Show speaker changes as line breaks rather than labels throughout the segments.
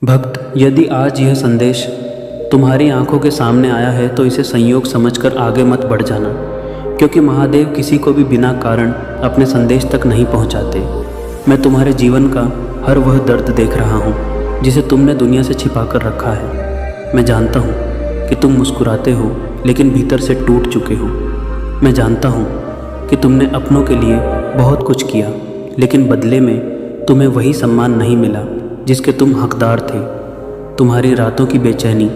भक्त, यदि आज यह संदेश तुम्हारी आंखों के सामने आया है तो इसे संयोग समझकर आगे मत बढ़ जाना, क्योंकि महादेव किसी को भी बिना कारण अपने संदेश तक नहीं पहुंचाते। मैं तुम्हारे जीवन का हर वह दर्द देख रहा हूं जिसे तुमने दुनिया से छिपा कर रखा है। मैं जानता हूं कि तुम मुस्कुराते हो लेकिन भीतर से टूट चुके हो। मैं जानता हूं कि तुमने अपनों के लिए बहुत कुछ किया, लेकिन बदले में तुम्हें वही सम्मान नहीं मिला जिसके तुम हकदार थे। तुम्हारी रातों की बेचैनी,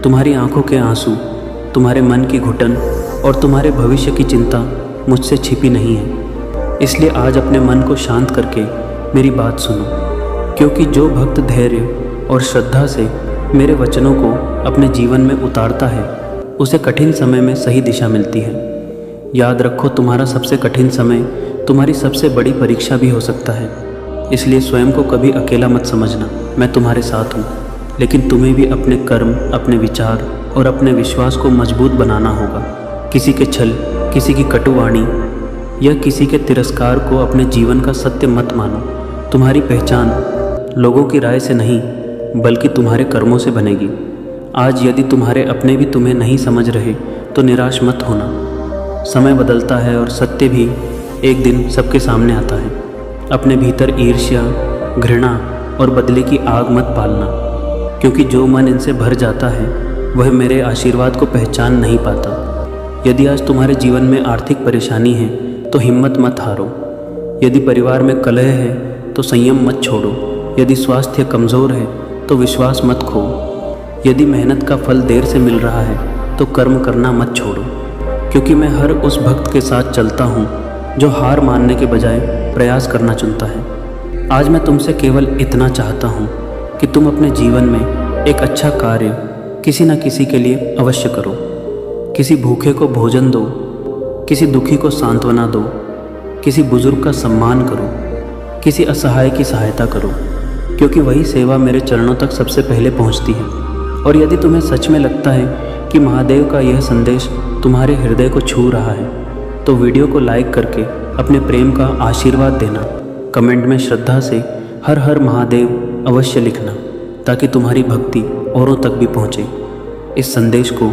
तुम्हारी आंखों के आंसू, तुम्हारे मन की घुटन और तुम्हारे भविष्य की चिंता मुझसे छिपी नहीं है। इसलिए आज अपने मन को शांत करके मेरी बात सुनो, क्योंकि जो भक्त धैर्य और श्रद्धा से मेरे वचनों को अपने जीवन में उतारता है उसे कठिन समय में सही दिशा मिलती है। याद रखो, तुम्हारा सबसे कठिन समय तुम्हारी सबसे बड़ी परीक्षा भी हो सकता है। इसलिए स्वयं को कभी अकेला मत समझना। मैं तुम्हारे साथ हूँ, लेकिन तुम्हें भी अपने कर्म, अपने विचार और अपने विश्वास को मजबूत बनाना होगा। किसी के छल, किसी की कटुवाणी या किसी के तिरस्कार को अपने जीवन का सत्य मत मानो। तुम्हारी पहचान लोगों की राय से नहीं बल्कि तुम्हारे कर्मों से बनेगी। आज यदि तुम्हारे अपने भी तुम्हें नहीं समझ रहे तो निराश मत होना। समय बदलता है और सत्य भी एक दिन सबके सामने आता है। अपने भीतर ईर्ष्या, घृणा और बदले की आग मत पालना, क्योंकि जो मन इनसे भर जाता है वह मेरे आशीर्वाद को पहचान नहीं पाता। यदि आज तुम्हारे जीवन में आर्थिक परेशानी है तो हिम्मत मत हारो। यदि परिवार में कलह है तो संयम मत छोड़ो। यदि स्वास्थ्य कमज़ोर है तो विश्वास मत खो। यदि मेहनत का फल देर से मिल रहा है तो कर्म करना मत छोड़ो, क्योंकि मैं हर उस भक्त के साथ चलता हूँ जो हार मानने के बजाय प्रयास करना चुनता है। आज मैं तुमसे केवल इतना चाहता हूँ कि तुम अपने जीवन में एक अच्छा कार्य किसी न किसी के लिए अवश्य करो। किसी भूखे को भोजन दो, किसी दुखी को सांत्वना दो, किसी बुजुर्ग का सम्मान करो, किसी असहाय की सहायता करो, क्योंकि वही सेवा मेरे चरणों तक सबसे पहले पहुँचती है। और यदि तुम्हें सच में लगता है कि महादेव का यह संदेश तुम्हारे हृदय को छू रहा है तो वीडियो को लाइक करके अपने प्रेम का आशीर्वाद देना। कमेंट में श्रद्धा से हर हर महादेव अवश्य लिखना, ताकि तुम्हारी भक्ति औरों तक भी पहुँचे। इस संदेश को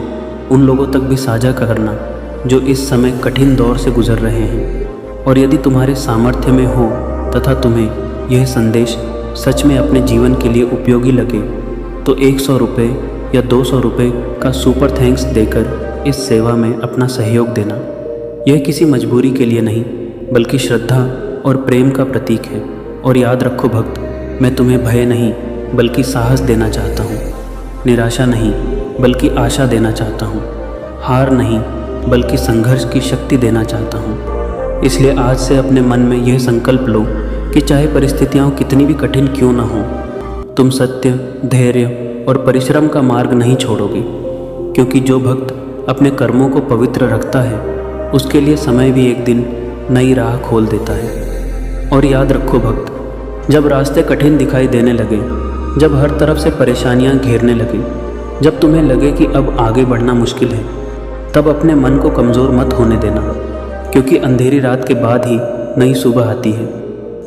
उन लोगों तक भी साझा करना जो इस समय कठिन दौर से गुजर रहे हैं। और यदि तुम्हारे सामर्थ्य में हो तथा तुम्हें यह संदेश सच में अपने जीवन के लिए उपयोगी लगे तो 100 रुपये या 200 रुपये का सुपर थैंक्स देकर इस सेवा में अपना सहयोग देना। यह किसी मजबूरी के लिए नहीं बल्कि श्रद्धा और प्रेम का प्रतीक है। और याद रखो भक्त, मैं तुम्हें भय नहीं बल्कि साहस देना चाहता हूँ। निराशा नहीं बल्कि आशा देना चाहता हूँ। हार नहीं बल्कि संघर्ष की शक्ति देना चाहता हूँ। इसलिए आज से अपने मन में यह संकल्प लो कि चाहे परिस्थितियाँ कितनी भी कठिन क्यों ना हो, तुम सत्य, धैर्य और परिश्रम का मार्ग नहीं छोड़ोगे, क्योंकि जो भक्त अपने कर्मों को पवित्र रखता है उसके लिए समय भी एक दिन नई राह खोल देता है। और याद रखो भक्त, जब रास्ते कठिन दिखाई देने लगे, जब हर तरफ से परेशानियां घेरने लगे, जब तुम्हें लगे कि अब आगे बढ़ना मुश्किल है, तब अपने मन को कमज़ोर मत होने देना, क्योंकि अंधेरी रात के बाद ही नई सुबह आती है।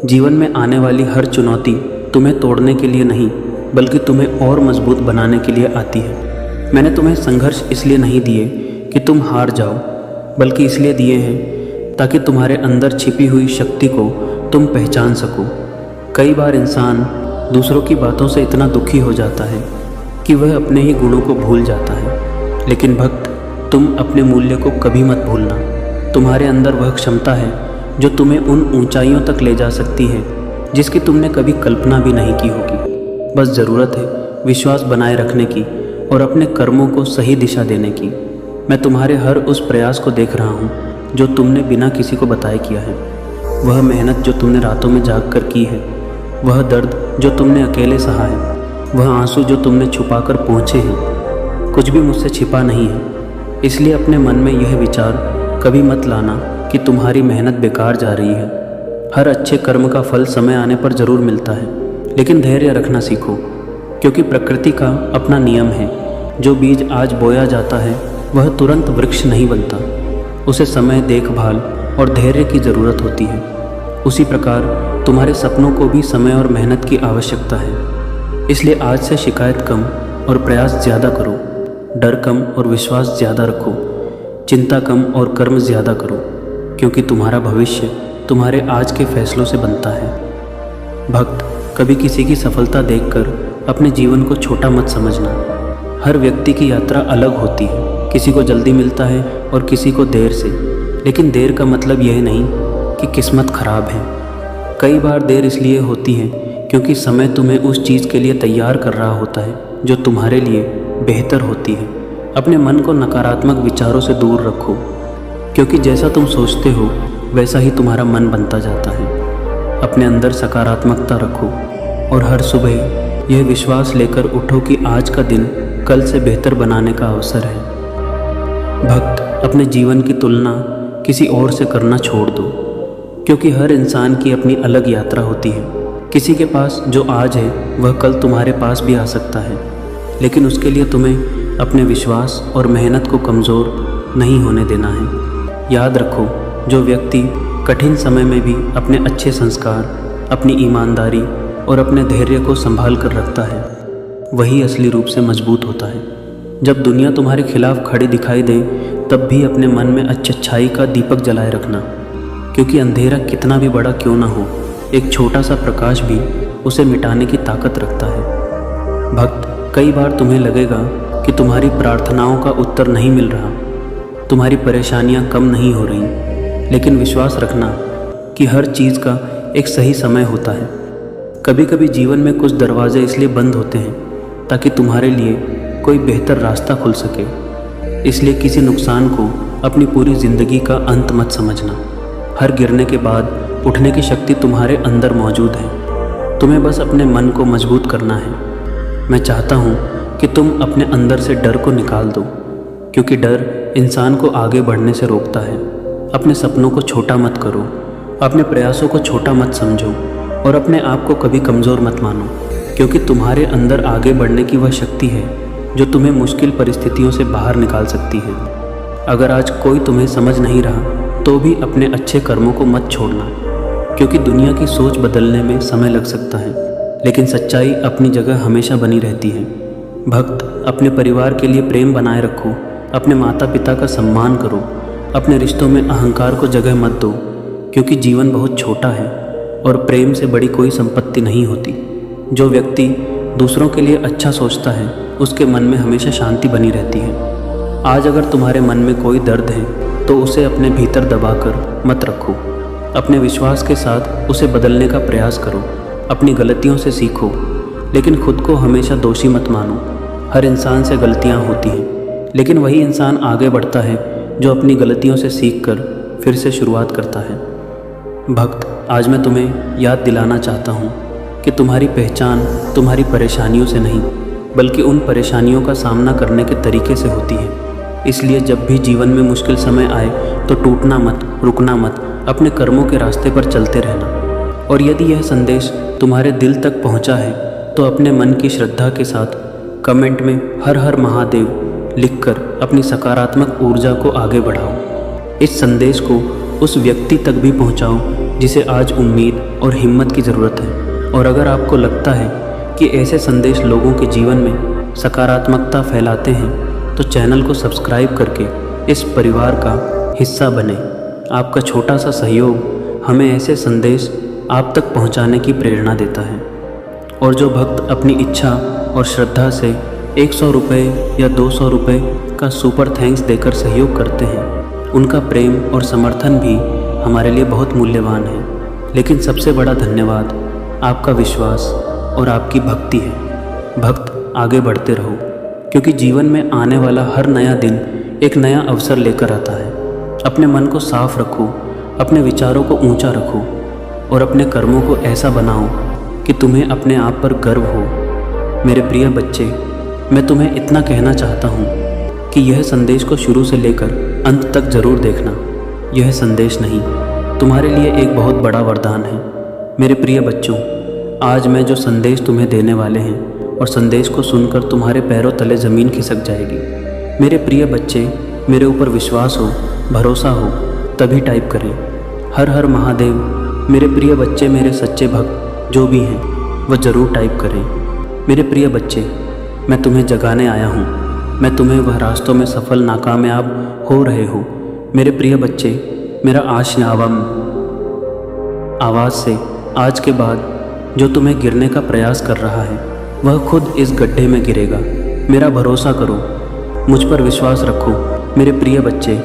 जीवन में आने वाली हर चुनौती तुम्हें तोड़ने के लिए नहीं बल्कि तुम्हें और मजबूत बनाने के लिए आती है। मैंने तुम्हें संघर्ष इसलिए नहीं दिए कि तुम हार जाओ, बल्कि इसलिए दिए हैं ताकि तुम्हारे अंदर छिपी हुई शक्ति को तुम पहचान सको। कई बार इंसान दूसरों की बातों से इतना दुखी हो जाता है कि वह अपने ही गुणों को भूल जाता है, लेकिन भक्त, तुम अपने मूल्य को कभी मत भूलना। तुम्हारे अंदर वह क्षमता है जो तुम्हें उन ऊंचाइयों तक ले जा सकती है जिसकी तुमने कभी कल्पना भी नहीं की होगी। बस ज़रूरत है विश्वास बनाए रखने की और अपने कर्मों को सही दिशा देने की। मैं तुम्हारे हर उस प्रयास को देख रहा हूँ जो तुमने बिना किसी को बताए किया है। वह मेहनत जो तुमने रातों में जाग कर की है, वह दर्द जो तुमने अकेले सहा है, वह आंसू जो तुमने छुपा कर पहुँचे हैं। कुछ भी मुझसे छिपा नहीं है। इसलिए अपने मन में यह विचार कभी मत लाना कि तुम्हारी मेहनत बेकार जा रही है। हर अच्छे कर्म का फल समय आने पर ज़रूर मिलता है, लेकिन धैर्य रखना सीखो, क्योंकि प्रकृति का अपना नियम है। जो बीज आज बोया जाता है वह तुरंत वृक्ष नहीं बनता। उसे समय, देखभाल और धैर्य की ज़रूरत होती है। उसी प्रकार तुम्हारे सपनों को भी समय और मेहनत की आवश्यकता है। इसलिए आज से शिकायत कम और प्रयास ज़्यादा करो, डर कम और विश्वास ज़्यादा रखो, चिंता कम और कर्म ज़्यादा करो, क्योंकि तुम्हारा भविष्य तुम्हारे आज के फैसलों से बनता है। भक्त, कभी किसी की सफलता देखकर अपने जीवन को छोटा मत समझना। हर व्यक्ति की यात्रा अलग होती है, किसी को जल्दी मिलता है और किसी को देर से, लेकिन देर का मतलब यह नहीं कि किस्मत खराब है। कई बार देर इसलिए होती है क्योंकि समय तुम्हें उस चीज़ के लिए तैयार कर रहा होता है जो तुम्हारे लिए बेहतर होती है। अपने मन को नकारात्मक विचारों से दूर रखो, क्योंकि जैसा तुम सोचते हो वैसा ही तुम्हारा मन बनता जाता है। अपने अंदर सकारात्मकता रखो और हर सुबह यह विश्वास लेकर उठो कि आज का दिन कल से बेहतर बनाने का अवसर है। भक्त, अपने जीवन की तुलना किसी और से करना छोड़ दो, क्योंकि हर इंसान की अपनी अलग यात्रा होती है। किसी के पास जो आज है वह कल तुम्हारे पास भी आ सकता है, लेकिन उसके लिए तुम्हें अपने विश्वास और मेहनत को कमज़ोर नहीं होने देना है। याद रखो, जो व्यक्ति कठिन समय में भी अपने अच्छे संस्कार, अपनी ईमानदारी और अपने धैर्य को संभाल कर रखता है, वही असली रूप से मजबूत होता है। जब दुनिया तुम्हारे खिलाफ खड़ी दिखाई दे, तब भी अपने मन में अच्छाई का दीपक जलाए रखना, क्योंकि अंधेरा कितना भी बड़ा क्यों ना हो, एक छोटा सा प्रकाश भी उसे मिटाने की ताकत रखता है। भक्त, कई बार तुम्हें लगेगा कि तुम्हारी प्रार्थनाओं का उत्तर नहीं मिल रहा, तुम्हारी परेशानियां कम नहीं हो रही, लेकिन विश्वास रखना कि हर चीज़ का एक सही समय होता है। कभी कभी जीवन में कुछ दरवाजे इसलिए बंद होते हैं ताकि तुम्हारे लिए कोई बेहतर रास्ता खुल सके। इसलिए किसी नुकसान को अपनी पूरी ज़िंदगी का अंत मत समझना। हर गिरने के बाद उठने की शक्ति तुम्हारे अंदर मौजूद है, तुम्हें बस अपने मन को मजबूत करना है। मैं चाहता हूँ कि तुम अपने अंदर से डर को निकाल दो, क्योंकि डर इंसान को आगे बढ़ने से रोकता है। अपने सपनों को छोटा मत करो, अपने प्रयासों को छोटा मत समझो और अपने आप को कभी कमज़ोर मत मानो, क्योंकि तुम्हारे अंदर आगे बढ़ने की वह शक्ति है जो तुम्हें मुश्किल परिस्थितियों से बाहर निकाल सकती है। अगर आज कोई तुम्हें समझ नहीं रहा तो भी अपने अच्छे कर्मों को मत छोड़ना, क्योंकि दुनिया की सोच बदलने में समय लग सकता है, लेकिन सच्चाई अपनी जगह हमेशा बनी रहती है। भक्त, अपने परिवार के लिए प्रेम बनाए रखो, अपने माता पिता का सम्मान करो, अपने रिश्तों में अहंकार को जगह मत दो, क्योंकि जीवन बहुत छोटा है और प्रेम से बड़ी कोई संपत्ति नहीं होती। जो व्यक्ति दूसरों के लिए अच्छा सोचता है उसके मन में हमेशा शांति बनी रहती है। आज अगर तुम्हारे मन में कोई दर्द है तो उसे अपने भीतर दबाकर मत रखो, अपने विश्वास के साथ उसे बदलने का प्रयास करो। अपनी गलतियों से सीखो, लेकिन खुद को हमेशा दोषी मत मानो। हर इंसान से गलतियां होती हैं, लेकिन वही इंसान आगे बढ़ता है जो अपनी गलतियों से सीखकर फिर से शुरुआत करता है। भक्त, आज मैं तुम्हें याद दिलाना चाहता हूँ कि तुम्हारी पहचान तुम्हारी परेशानियों से नहीं, बल्कि उन परेशानियों का सामना करने के तरीके से होती है। इसलिए जब भी जीवन में मुश्किल समय आए तो टूटना मत, रुकना मत, अपने कर्मों के रास्ते पर चलते रहना। और यदि यह संदेश तुम्हारे दिल तक पहुंचा है तो अपने मन की श्रद्धा के साथ कमेंट में हर हर महादेव लिखकर अपनी सकारात्मक ऊर्जा को आगे बढ़ाओ। इस संदेश को उस व्यक्ति तक भी पहुंचाओ जिसे आज उम्मीद और हिम्मत की ज़रूरत है। और अगर आपको लगता है कि ऐसे संदेश लोगों के जीवन में सकारात्मकता फैलाते हैं तो चैनल को सब्सक्राइब करके इस परिवार का हिस्सा बने। आपका छोटा सा सहयोग हमें ऐसे संदेश आप तक पहुंचाने की प्रेरणा देता है। और जो भक्त अपनी इच्छा और श्रद्धा से 100 रुपये या 200 रुपये का सुपर थैंक्स देकर सहयोग करते हैं, उनका प्रेम और समर्थन भी हमारे लिए बहुत मूल्यवान है। लेकिन सबसे बड़ा धन्यवाद आपका विश्वास और आपकी भक्ति है। भक्त, आगे बढ़ते रहो, क्योंकि जीवन में आने वाला हर नया दिन एक नया अवसर लेकर आता है। अपने मन को साफ रखो, अपने विचारों को ऊंचा रखो और अपने कर्मों को ऐसा बनाओ कि तुम्हें अपने आप पर गर्व हो। मेरे प्रिय बच्चे, मैं तुम्हें इतना कहना चाहता हूँ कि यह संदेश को शुरू से लेकर अंत तक ज़रूर देखना। यह संदेश नहीं, तुम्हारे लिए एक बहुत बड़ा वरदान है। मेरे प्रिय बच्चों, आज मैं जो संदेश तुम्हें देने वाले हैं और संदेश को सुनकर तुम्हारे पैरों तले ज़मीन खिसक जाएगी। मेरे प्रिय बच्चे, मेरे ऊपर विश्वास हो, भरोसा हो, तभी टाइप करें हर हर महादेव। मेरे प्रिय बच्चे, मेरे सच्चे भक्त जो भी हैं वह ज़रूर टाइप करें। मेरे प्रिय बच्चे, मैं तुम्हें जगाने आया हूँ। मैं तुम्हें वह रास्तों में सफल नाकामयाब हो रहे हो। मेरे प्रिय बच्चे, मेरा आवाज़ से आज के बाद जो तुम्हें गिरने का प्रयास कर रहा है वह खुद इस गड्ढे में गिरेगा। मेरा भरोसा करो, मुझ पर विश्वास रखो। मेरे प्रिय बच्चे,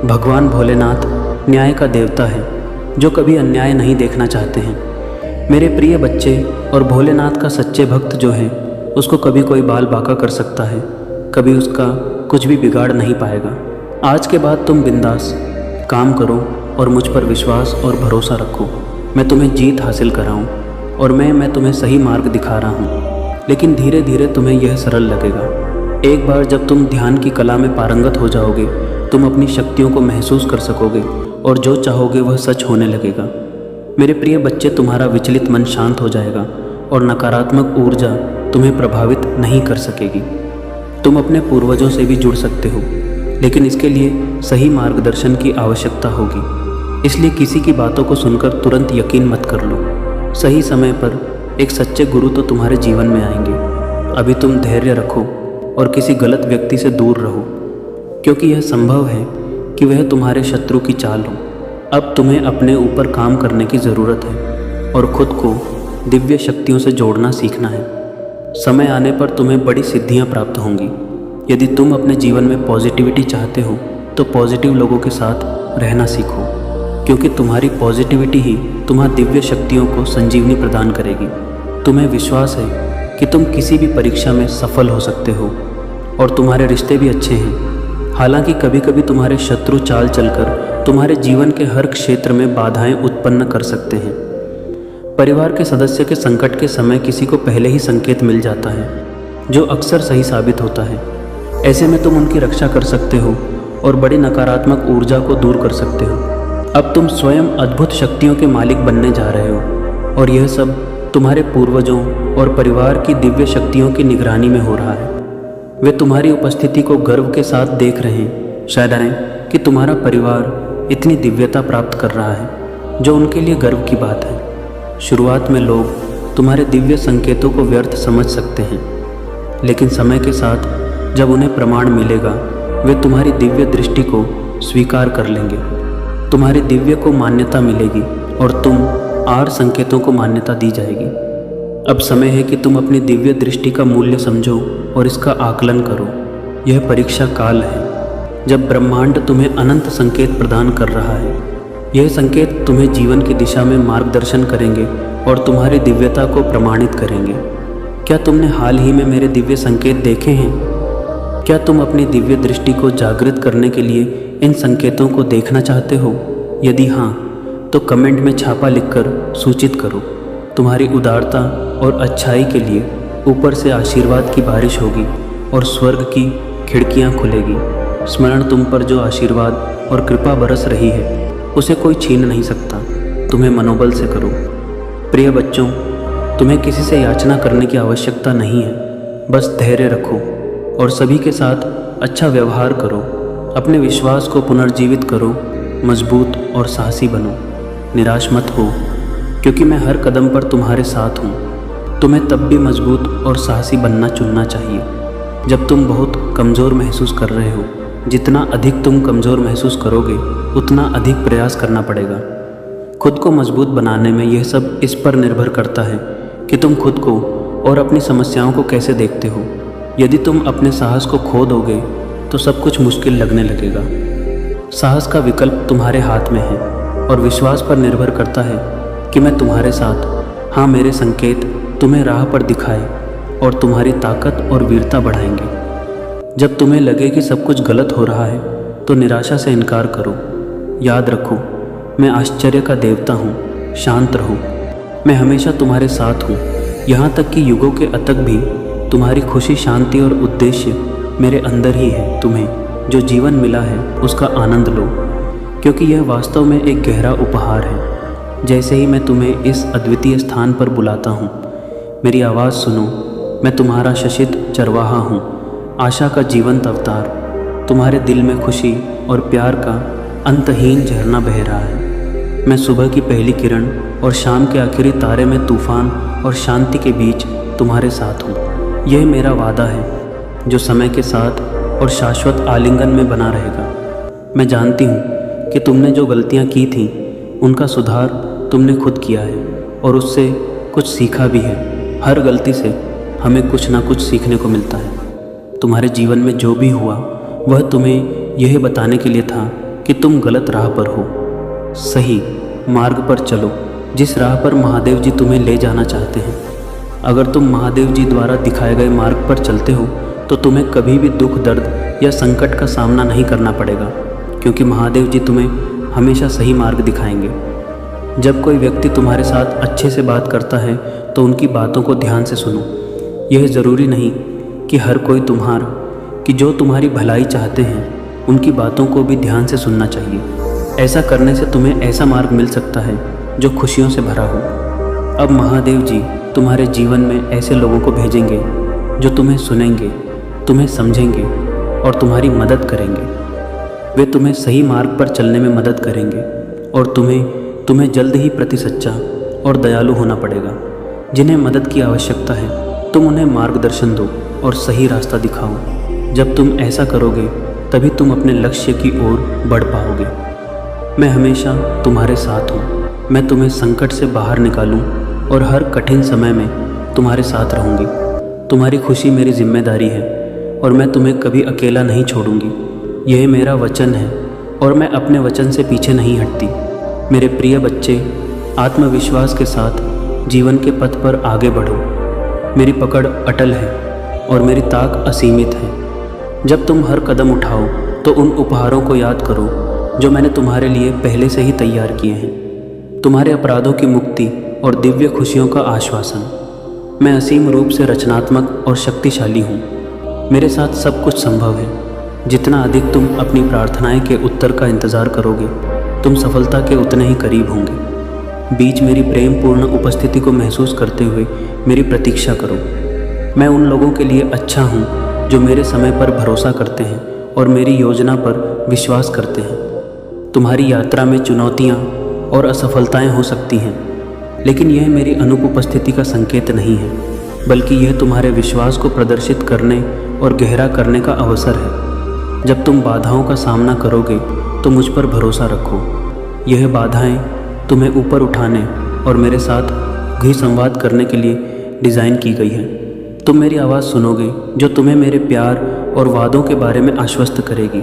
भगवान भोलेनाथ न्याय का देवता है जो कभी अन्याय नहीं देखना चाहते हैं। मेरे प्रिय बच्चे, और भोलेनाथ का सच्चे भक्त जो है उसको कभी कोई बाल बांका कर सकता है, कभी उसका कुछ भी बिगाड़ नहीं पाएगा। आज के बाद तुम बिंदास काम करो और मुझ पर विश्वास और भरोसा रखो। मैं तुम्हें जीत हासिल कराऊं और मैं तुम्हें सही मार्ग दिखा रहा हूं, लेकिन धीरे धीरे तुम्हें यह सरल लगेगा। एक बार जब तुम ध्यान की कला में पारंगत हो जाओगे, तुम अपनी शक्तियों को महसूस कर सकोगे और जो चाहोगे वह सच होने लगेगा। मेरे प्रिय बच्चे, तुम्हारा विचलित मन शांत हो जाएगा और नकारात्मक ऊर्जा तुम्हें प्रभावित नहीं कर सकेगी। तुम अपने पूर्वजों से भी जुड़ सकते हो, लेकिन इसके लिए सही मार्गदर्शन की आवश्यकता होगी। इसलिए किसी की बातों को सुनकर तुरंत यकीन मत कर लो। सही समय पर एक सच्चे गुरु तो तुम्हारे जीवन में आएंगे। अभी तुम धैर्य रखो और किसी गलत व्यक्ति से दूर रहो, क्योंकि यह संभव है कि वह तुम्हारे शत्रु की चाल हो। अब तुम्हें अपने ऊपर काम करने की ज़रूरत है और खुद को दिव्य शक्तियों से जोड़ना सीखना है। समय आने पर तुम्हें बड़ी सिद्धियां प्राप्त होंगी। यदि तुम अपने जीवन में पॉजिटिविटी चाहते हो तो पॉजिटिव लोगों के साथ रहना सीखो, क्योंकि तुम्हारी पॉजिटिविटी ही तुम्हारी दिव्य शक्तियों को संजीवनी प्रदान करेगी। तुम्हें विश्वास है कि तुम किसी भी परीक्षा में सफल हो सकते हो और तुम्हारे रिश्ते भी अच्छे हैं। हालांकि कभी कभी तुम्हारे शत्रु चाल चलकर तुम्हारे जीवन के हर क्षेत्र में बाधाएं उत्पन्न कर सकते हैं। परिवार के सदस्य के संकट के समय किसी को पहले ही संकेत मिल जाता है, जो अक्सर सही साबित होता है। ऐसे में तुम उनकी रक्षा कर सकते हो और बड़ी नकारात्मक ऊर्जा को दूर कर सकते हो। अब तुम स्वयं अद्भुत शक्तियों के मालिक बनने जा रहे हो और यह सब तुम्हारे पूर्वजों और परिवार की दिव्य शक्तियों की निगरानी में हो रहा है। वे तुम्हारी उपस्थिति को गर्व के साथ देख रहे हैं। शायद आए कि तुम्हारा परिवार इतनी दिव्यता प्राप्त कर रहा है, जो उनके लिए गर्व की बात है। शुरुआत में लोग तुम्हारे दिव्य संकेतों को व्यर्थ समझ सकते हैं, लेकिन समय के साथ जब उन्हें प्रमाण मिलेगा, वे तुम्हारी दिव्य दृष्टि को स्वीकार कर लेंगे। तुम्हारी दिव्य को मान्यता मिलेगी और तुम आर संकेतों को मान्यता दी जाएगी। अब समय है कि तुम अपनी दिव्य दृष्टि का मूल्य समझो और इसका आकलन करो। यह परीक्षा काल है जब ब्रह्मांड तुम्हें अनंत संकेत प्रदान कर रहा है। यह संकेत तुम्हें जीवन की दिशा में मार्गदर्शन करेंगे और तुम्हारी दिव्यता को प्रमाणित करेंगे। क्या तुमने हाल ही में मेरे दिव्य संकेत देखे हैं? क्या तुम अपनी दिव्य दृष्टि को जागृत करने के लिए इन संकेतों को देखना चाहते हो? यदि हाँ, तो कमेंट में छापा लिखकर सूचित करो। तुम्हारी उदारता और अच्छाई के लिए ऊपर से आशीर्वाद की बारिश होगी और स्वर्ग की खिड़कियाँ खुलेगी। स्मरण, तुम पर जो आशीर्वाद और कृपा बरस रही है उसे कोई छीन नहीं सकता। तुम्हें मनोबल से करो। प्रिय बच्चों, तुम्हें किसी से याचना करने की आवश्यकता नहीं है। बस धैर्य रखो और सभी के साथ अच्छा व्यवहार करो। अपने विश्वास को पुनर्जीवित करो। मजबूत और साहसी बनो। निराश मत हो, क्योंकि मैं हर कदम पर तुम्हारे साथ हूँ। तुम्हें तब भी मजबूत और साहसी बनना चुनना चाहिए जब तुम बहुत कमज़ोर महसूस कर रहे हो। जितना अधिक तुम कमज़ोर महसूस करोगे, उतना अधिक प्रयास करना पड़ेगा। खुद को मजबूत बनाने में यह सब इस पर निर्भर करता है कि तुम खुद को और अपनी समस्याओं को कैसे देखते हो। यदि तुम अपने साहस को खो दोगे तो सब कुछ मुश्किल लगने लगेगा। साहस का विकल्प तुम्हारे हाथ में है और विश्वास पर निर्भर करता है कि मैं तुम्हारे साथ। हाँ, मेरे संकेत तुम्हें राह पर दिखाए और तुम्हारी ताकत और वीरता बढ़ाएंगे। जब तुम्हें लगे कि सब कुछ गलत हो रहा है तो निराशा से इनकार करो। याद रखो, मैं आश्चर्य का देवता हूँ। शांत रहो, मैं हमेशा तुम्हारे साथ हूँ। यहाँ तक कि युगों के अतक भी तुम्हारी खुशी, शांति और उद्देश्य मेरे अंदर ही है। तुम्हें जो जीवन मिला है उसका आनंद लो, क्योंकि यह वास्तव में एक गहरा उपहार है। जैसे ही मैं तुम्हें इस अद्वितीय स्थान पर बुलाता हूँ, मेरी आवाज़ सुनो। मैं तुम्हारा शशित चरवाहा हूँ, आशा का जीवंत अवतार। तुम्हारे दिल में खुशी और प्यार का अंतहीन झरना बह रहा है। मैं सुबह की पहली किरण और शाम के आखिरी तारे में तूफान और शांति के बीच तुम्हारे साथ हूँ। यह मेरा वादा है जो समय के साथ और शाश्वत आलिंगन में बना रहेगा। मैं जानती हूँ कि तुमने जो गलतियाँ की थीं उनका सुधार तुमने खुद किया है और उससे कुछ सीखा भी है। हर गलती से हमें कुछ ना कुछ सीखने को मिलता है। तुम्हारे जीवन में जो भी हुआ वह तुम्हें यह बताने के लिए था कि तुम गलत राह पर हो। सही मार्ग पर चलो, जिस राह पर महादेव जी तुम्हें ले जाना चाहते हैं। अगर तुम महादेव जी द्वारा दिखाए गए मार्ग पर चलते हो तो तुम्हें कभी भी दुख, दर्द या संकट का सामना नहीं करना पड़ेगा, क्योंकि महादेव जी तुम्हें हमेशा सही मार्ग दिखाएंगे। जब कोई व्यक्ति तुम्हारे साथ अच्छे से बात करता है तो उनकी बातों को ध्यान से सुनो। यह ज़रूरी नहीं कि हर कोई जो तुम्हारी भलाई चाहते हैं उनकी बातों को भी ध्यान से सुनना चाहिए। ऐसा करने से तुम्हें ऐसा मार्ग मिल सकता है जो खुशियों से भरा हो। अब महादेव जी तुम्हारे जीवन में ऐसे लोगों को भेजेंगे जो तुम्हें सुनेंगे, तुम्हें समझेंगे और तुम्हारी मदद करेंगे। वे तुम्हें सही मार्ग पर चलने में मदद करेंगे और तुम्हें जल्द ही प्रति सच्चा और दयालु होना पड़ेगा। जिन्हें मदद की आवश्यकता है तुम उन्हें मार्गदर्शन दो और सही रास्ता दिखाओ। जब तुम ऐसा करोगे तभी तुम अपने लक्ष्य की ओर बढ़ पाओगे। मैं हमेशा तुम्हारे साथ हूँ। मैं तुम्हें संकट से बाहर निकालूँ और हर कठिन समय में तुम्हारे साथ रहूँगी। तुम्हारी खुशी मेरी जिम्मेदारी है और मैं तुम्हें कभी अकेला नहीं छोड़ूंगी। यह मेरा वचन है और मैं अपने वचन से पीछे नहीं हटती। मेरे प्रिय बच्चे, आत्मविश्वास के साथ जीवन के पथ पर आगे बढ़ो। मेरी पकड़ अटल है और मेरी ताक असीमित है। जब तुम हर कदम उठाओ तो उन उपहारों को याद करो जो मैंने तुम्हारे लिए पहले से ही तैयार किए हैं। तुम्हारे अपराधों की मुक्ति और दिव्य खुशियों का आश्वासन। मैं असीम रूप से रचनात्मक और शक्तिशाली हूँ। मेरे साथ सब कुछ संभव है। जितना अधिक तुम अपनी प्रार्थनाएं के उत्तर का इंतज़ार करोगे तुम सफलता के उतने ही करीब होंगे। बीच मेरी प्रेमपूर्ण उपस्थिति को महसूस करते हुए मेरी प्रतीक्षा करो। मैं उन लोगों के लिए अच्छा हूँ जो मेरे समय पर भरोसा करते हैं और मेरी योजना पर विश्वास करते हैं। तुम्हारी यात्रा में चुनौतियाँ और असफलताएं हो सकती हैं, लेकिन यह मेरी अनुपस्थिति का संकेत नहीं है, बल्कि यह तुम्हारे विश्वास को प्रदर्शित करने और गहरा करने का अवसर है। जब तुम बाधाओं का सामना करोगे तो मुझ पर भरोसा रखो। यह बाधाएं तुम्हें ऊपर उठाने और मेरे साथ घी संवाद करने के लिए डिज़ाइन की गई है। तुम मेरी आवाज़ सुनोगे जो तुम्हें मेरे प्यार और वादों के बारे में आश्वस्त करेगी।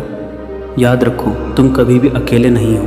याद रखो, तुम कभी भी अकेले नहीं हो।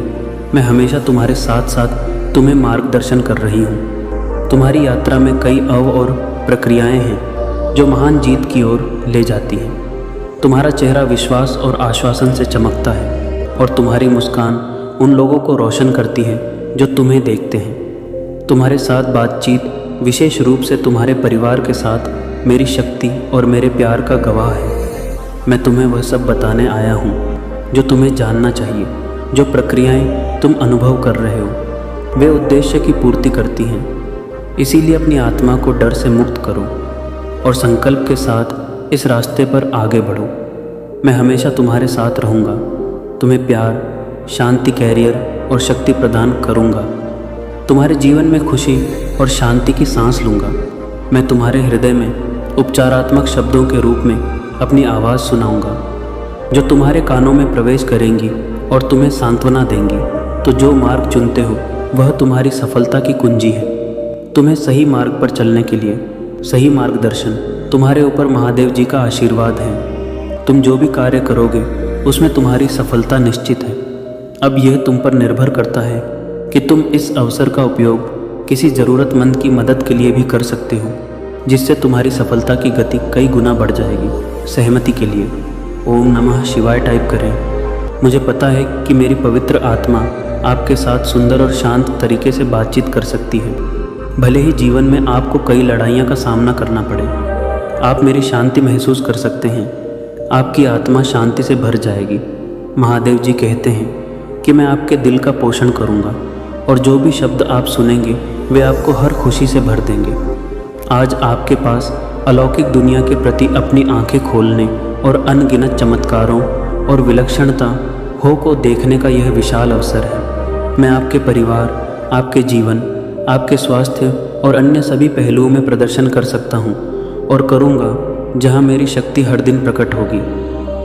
मैं हमेशा तुम्हारे साथ साथ तुम्हें मार्गदर्शन कर रही हूँ। तुम्हारी यात्रा में कई अव और प्रक्रियाएं हैं जो महान जीत की ओर ले जाती हैं। तुम्हारा चेहरा विश्वास और आश्वासन से चमकता है और तुम्हारी मुस्कान उन लोगों को रोशन करती है जो तुम्हें देखते हैं। तुम्हारे साथ बातचीत विशेष रूप से तुम्हारे परिवार के साथ मेरी शक्ति और मेरे प्यार का गवाह है। मैं तुम्हें वह सब बताने आया हूँ जो तुम्हें जानना चाहिए। जो प्रक्रियाएं तुम अनुभव कर रहे हो वे उद्देश्य की पूर्ति करती हैं। इसीलिए अपनी आत्मा को डर से मुक्त करो और संकल्प के साथ इस रास्ते पर आगे बढ़ो। मैं हमेशा तुम्हारे साथ रहूँगा। तुम्हें प्यार, शांति, कैरियर और शक्ति प्रदान करूँगा। तुम्हारे जीवन में खुशी और शांति की सांस लूँगा। मैं तुम्हारे हृदय में उपचारात्मक शब्दों के रूप में अपनी आवाज़ सुनाऊँगा जो तुम्हारे कानों में प्रवेश करेंगी और तुम्हें सांत्वना देंगी। तो जो मार्ग चुनते हो वह तुम्हारी सफलता की कुंजी है। तुम्हें सही मार्ग पर चलने के लिए सही मार्गदर्शन तुम्हारे ऊपर महादेव जी का आशीर्वाद है। तुम जो भी कार्य करोगे उसमें तुम्हारी सफलता निश्चित है। अब यह तुम पर निर्भर करता है कि तुम इस अवसर का उपयोग किसी ज़रूरतमंद की मदद के लिए भी कर सकते हो, जिससे तुम्हारी सफलता की गति कई गुना बढ़ जाएगी। सहमति के लिए ओम नमः शिवाय टाइप करें। मुझे पता है कि मेरी पवित्र आत्मा आपके साथ सुंदर और शांत तरीके से बातचीत कर सकती है। भले ही जीवन में आपको कई लड़ाइयाँ का सामना करना पड़े, आप मेरी शांति महसूस कर सकते हैं। आपकी आत्मा शांति से भर जाएगी। महादेव जी कहते हैं कि मैं आपके दिल का पोषण करूँगा और जो भी शब्द आप सुनेंगे वे आपको हर खुशी से भर देंगे। आज आपके पास अलौकिक दुनिया के प्रति अपनी आंखें खोलने और अनगिनत चमत्कारों और विलक्षणता हो को देखने का यह विशाल अवसर है। मैं आपके परिवार, आपके जीवन, आपके स्वास्थ्य और अन्य सभी पहलुओं में प्रदर्शन कर सकता हूँ और करूँगा जहाँ मेरी शक्ति हर दिन प्रकट होगी।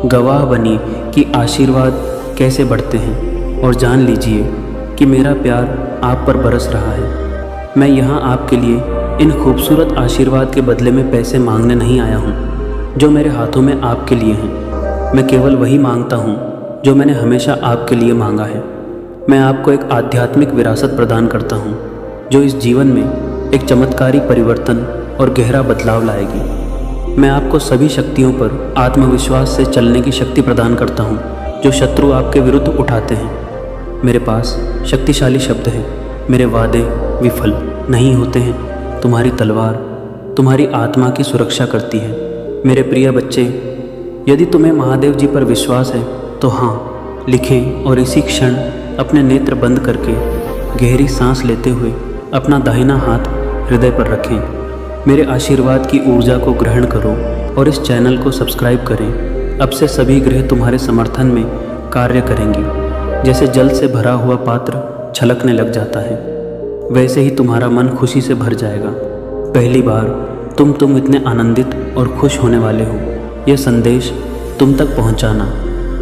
गवाह बनिए कि आशीर्वाद कैसे बढ़ते हैं और जान लीजिए कि मेरा प्यार आप पर बरस रहा है। मैं यहाँ आपके लिए इन खूबसूरत आशीर्वाद के बदले में पैसे मांगने नहीं आया हूँ जो मेरे हाथों में आपके लिए हैं। मैं केवल वही मांगता हूँ जो मैंने हमेशा आपके लिए मांगा है। मैं आपको एक आध्यात्मिक विरासत प्रदान करता हूँ जो इस जीवन में एक चमत्कारी परिवर्तन और गहरा बदलाव लाएगी। मैं आपको सभी शक्तियों पर आत्मविश्वास से चलने की शक्ति प्रदान करता हूँ जो शत्रु आपके विरुद्ध उठाते हैं। मेरे पास शक्तिशाली शब्द हैं। मेरे वादे विफल नहीं होते हैं। तुम्हारी तलवार तुम्हारी आत्मा की सुरक्षा करती है। मेरे प्रिय बच्चे, यदि तुम्हें महादेव जी पर विश्वास है तो हाँ लिखें और इसी क्षण अपने नेत्र बंद करके गहरी सांस लेते हुए अपना दाहिना हाथ हृदय पर रखें। मेरे आशीर्वाद की ऊर्जा को ग्रहण करो और इस चैनल को सब्सक्राइब करें। अब से सभी ग्रह तुम्हारे समर्थन में कार्य करेंगे। जैसे जल से भरा हुआ पात्र छलकने लग जाता है, वैसे ही तुम्हारा मन खुशी से भर जाएगा। पहली बार तुम इतने आनंदित और खुश होने वाले हो। यह संदेश तुम तक पहुंचाना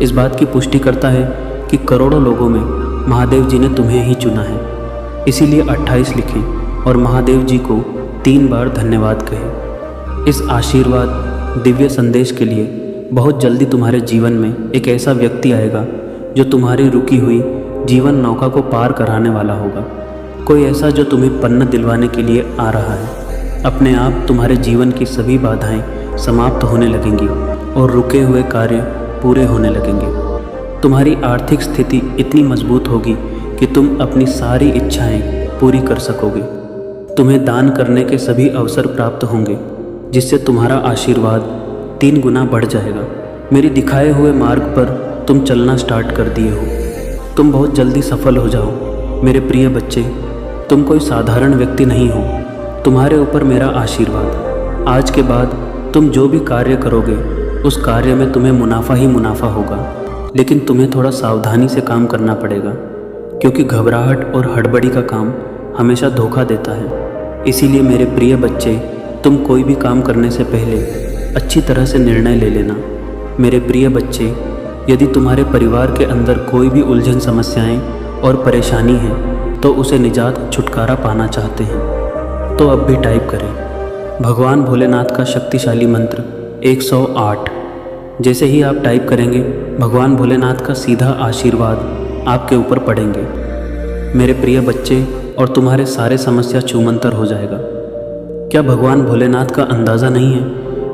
इस बात की पुष्टि करता है कि करोड़ों लोगों में महादेव जी ने तुम्हें ही चुना है। इसीलिए 28 लिखें और महादेव जी को 3 बार धन्यवाद कहें। इस आशीर्वाद दिव्य संदेश के लिए बहुत जल्दी तुम्हारे जीवन में एक ऐसा व्यक्ति आएगा जो तुम्हारी रुकी हुई जीवन नौका को पार कराने वाला होगा। कोई ऐसा जो तुम्हें पन्ना दिलवाने के लिए आ रहा है। अपने आप तुम्हारे जीवन की सभी बाधाएं समाप्त होने लगेंगी और रुके हुए कार्य पूरे होने लगेंगे। तुम्हारी आर्थिक स्थिति इतनी मजबूत होगी कि तुम अपनी सारी इच्छाएं पूरी कर सकोगे। तुम्हें दान करने के सभी अवसर प्राप्त होंगे जिससे तुम्हारा आशीर्वाद 3 गुना बढ़ जाएगा। मेरे दिखाए हुए मार्ग पर तुम चलना स्टार्ट कर दिए हो। तुम बहुत जल्दी सफल हो जाओ। मेरे प्रिय बच्चे, तुम कोई साधारण व्यक्ति नहीं हो। तुम्हारे ऊपर मेरा आशीर्वाद। आज के बाद तुम जो भी कार्य करोगे उस कार्य में तुम्हें मुनाफा ही मुनाफा होगा। लेकिन तुम्हें थोड़ा सावधानी से काम करना पड़ेगा क्योंकि घबराहट और हड़बड़ी का काम हमेशा धोखा देता है। इसीलिए मेरे प्रिय बच्चे, तुम कोई भी काम करने से पहले अच्छी तरह से निर्णय ले लेना। मेरे प्रिय बच्चे, यदि तुम्हारे परिवार के अंदर कोई भी उलझन समस्याएं और परेशानी है तो उसे निजात छुटकारा पाना चाहते हैं तो अब भी टाइप करें भगवान भोलेनाथ का शक्तिशाली मंत्र 108। जैसे ही आप टाइप करेंगे भगवान भोलेनाथ का सीधा आशीर्वाद आपके ऊपर पड़ेंगे। मेरे प्रिय बच्चे, और तुम्हारे सारे समस्या छूमंतर हो जाएगा। क्या भगवान भोलेनाथ का अंदाज़ा नहीं है?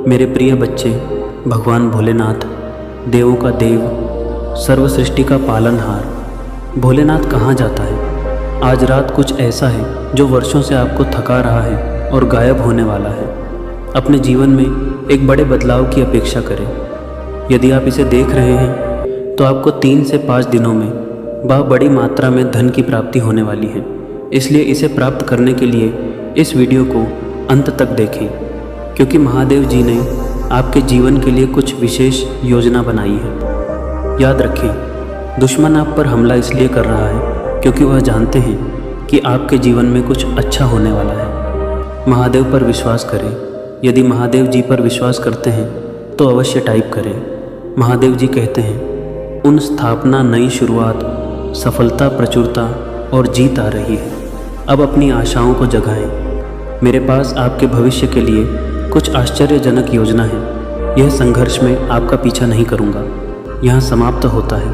मेरे प्रिय बच्चे, भगवान भोलेनाथ देवों का देव, सर्व सृष्टि का पालनहार भोलेनाथ कहाँ जाता है? आज रात कुछ ऐसा है जो वर्षों से आपको थका रहा है और गायब होने वाला है। अपने जीवन में एक बड़े बदलाव की अपेक्षा करें। यदि आप इसे देख रहे हैं तो आपको 3 से 5 दिनों में बड़ी मात्रा में धन की प्राप्ति होने वाली है। इसलिए इसे प्राप्त करने के लिए इस वीडियो को अंत तक देखें क्योंकि महादेव जी ने आपके जीवन के लिए कुछ विशेष योजना बनाई है। याद रखें, दुश्मन आप पर हमला इसलिए कर रहा है क्योंकि वह जानते हैं कि आपके जीवन में कुछ अच्छा होने वाला है। महादेव पर विश्वास करें। यदि महादेव जी पर विश्वास करते हैं तो अवश्य टाइप करें। महादेव जी कहते हैं, उन स्थापना नई शुरुआत, सफलता, प्रचुरता और जीत आ रही है। अब अपनी आशाओं को जगाएं। मेरे पास आपके भविष्य के लिए कुछ आश्चर्यजनक योजना है। यह संघर्ष में आपका पीछा नहीं करूँगा, यहाँ समाप्त होता है।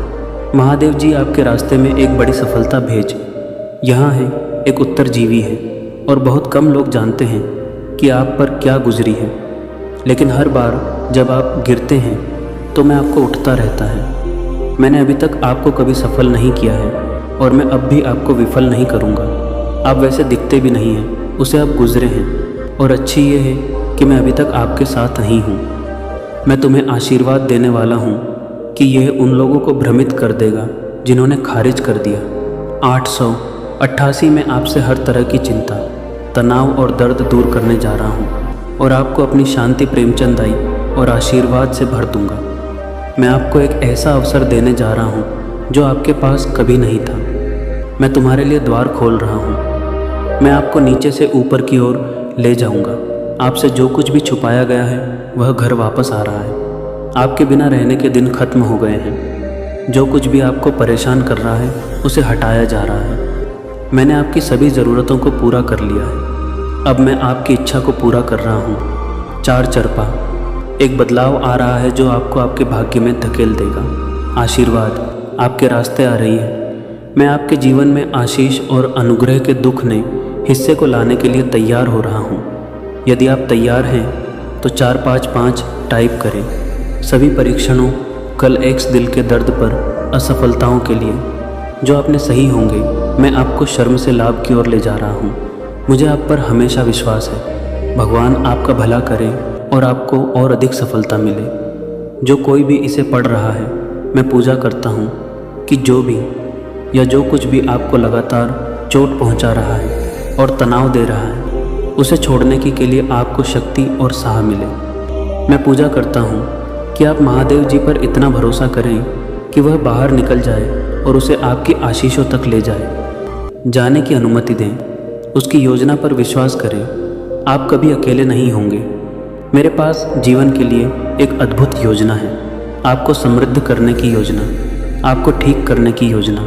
महादेव जी आपके रास्ते में एक बड़ी सफलता भेज यहाँ है। एक उत्तरजीवी है और बहुत कम लोग जानते हैं कि आप पर क्या गुजरी है। लेकिन हर बार जब आप गिरते हैं तो मैं आपको उठता रहता है। मैंने अभी तक आपको कभी सफल नहीं किया है और मैं अब भी आपको विफल नहीं करूँगा। आप वैसे दिखते भी नहीं हैं, उसे आप गुजरे हैं। और अच्छी ये है कि मैं अभी तक आपके साथ नहीं हूँ। मैं तुम्हें आशीर्वाद देने वाला हूँ कि यह उन लोगों को भ्रमित कर देगा जिन्होंने खारिज कर दिया। 888 में आपसे हर तरह की चिंता, तनाव और दर्द दूर करने जा रहा हूँ और आपको अपनी शांति, प्रेमचंदाई और आशीर्वाद से भर दूंगा। मैं आपको एक ऐसा अवसर देने जा रहा हूँ जो आपके पास कभी नहीं था। मैं तुम्हारे लिए द्वार खोल रहा हूँ। मैं आपको नीचे से ऊपर की ओर ले जाऊँगा। आपसे जो कुछ भी छुपाया गया है वह घर वापस आ रहा है। आपके बिना रहने के दिन खत्म हो गए हैं। जो कुछ भी आपको परेशान कर रहा है उसे हटाया जा रहा है। मैंने आपकी सभी ज़रूरतों को पूरा कर लिया है। अब मैं आपकी इच्छा को पूरा कर रहा हूँ। 4 चरपा, एक बदलाव आ रहा है जो आपको आपके भाग्य में धकेल देगा। आशीर्वाद आपके रास्ते आ रही है। मैं आपके जीवन में आशीष और अनुग्रह के दुख ने हिस्से को लाने के लिए तैयार हो रहा हूँ। यदि आप तैयार हैं तो 455 टाइप करें। सभी परीक्षणों, कल एक्स दिल के दर्द पर, असफलताओं के लिए जो आपने सही होंगे, मैं आपको शर्म से लाभ की ओर ले जा रहा हूँ। मुझे आप पर हमेशा विश्वास है। भगवान आपका भला करे और आपको और अधिक सफलता मिले। जो कोई भी इसे पढ़ रहा है, मैं पूजा करता हूँ कि जो भी या जो कुछ भी आपको लगातार चोट पहुँचा रहा है और तनाव दे रहा है, उसे छोड़ने के लिए आपको शक्ति और साह मिले। मैं पूजा करता हूँ कि आप महादेव जी पर इतना भरोसा करें कि वह बाहर निकल जाए और उसे आपकी आशीषों तक ले जाए। जाने की अनुमति दें। उसकी योजना पर विश्वास करें। आप कभी अकेले नहीं होंगे। मेरे पास जीवन के लिए एक अद्भुत योजना है। आपको समृद्ध करने की योजना, आपको ठीक करने की योजना,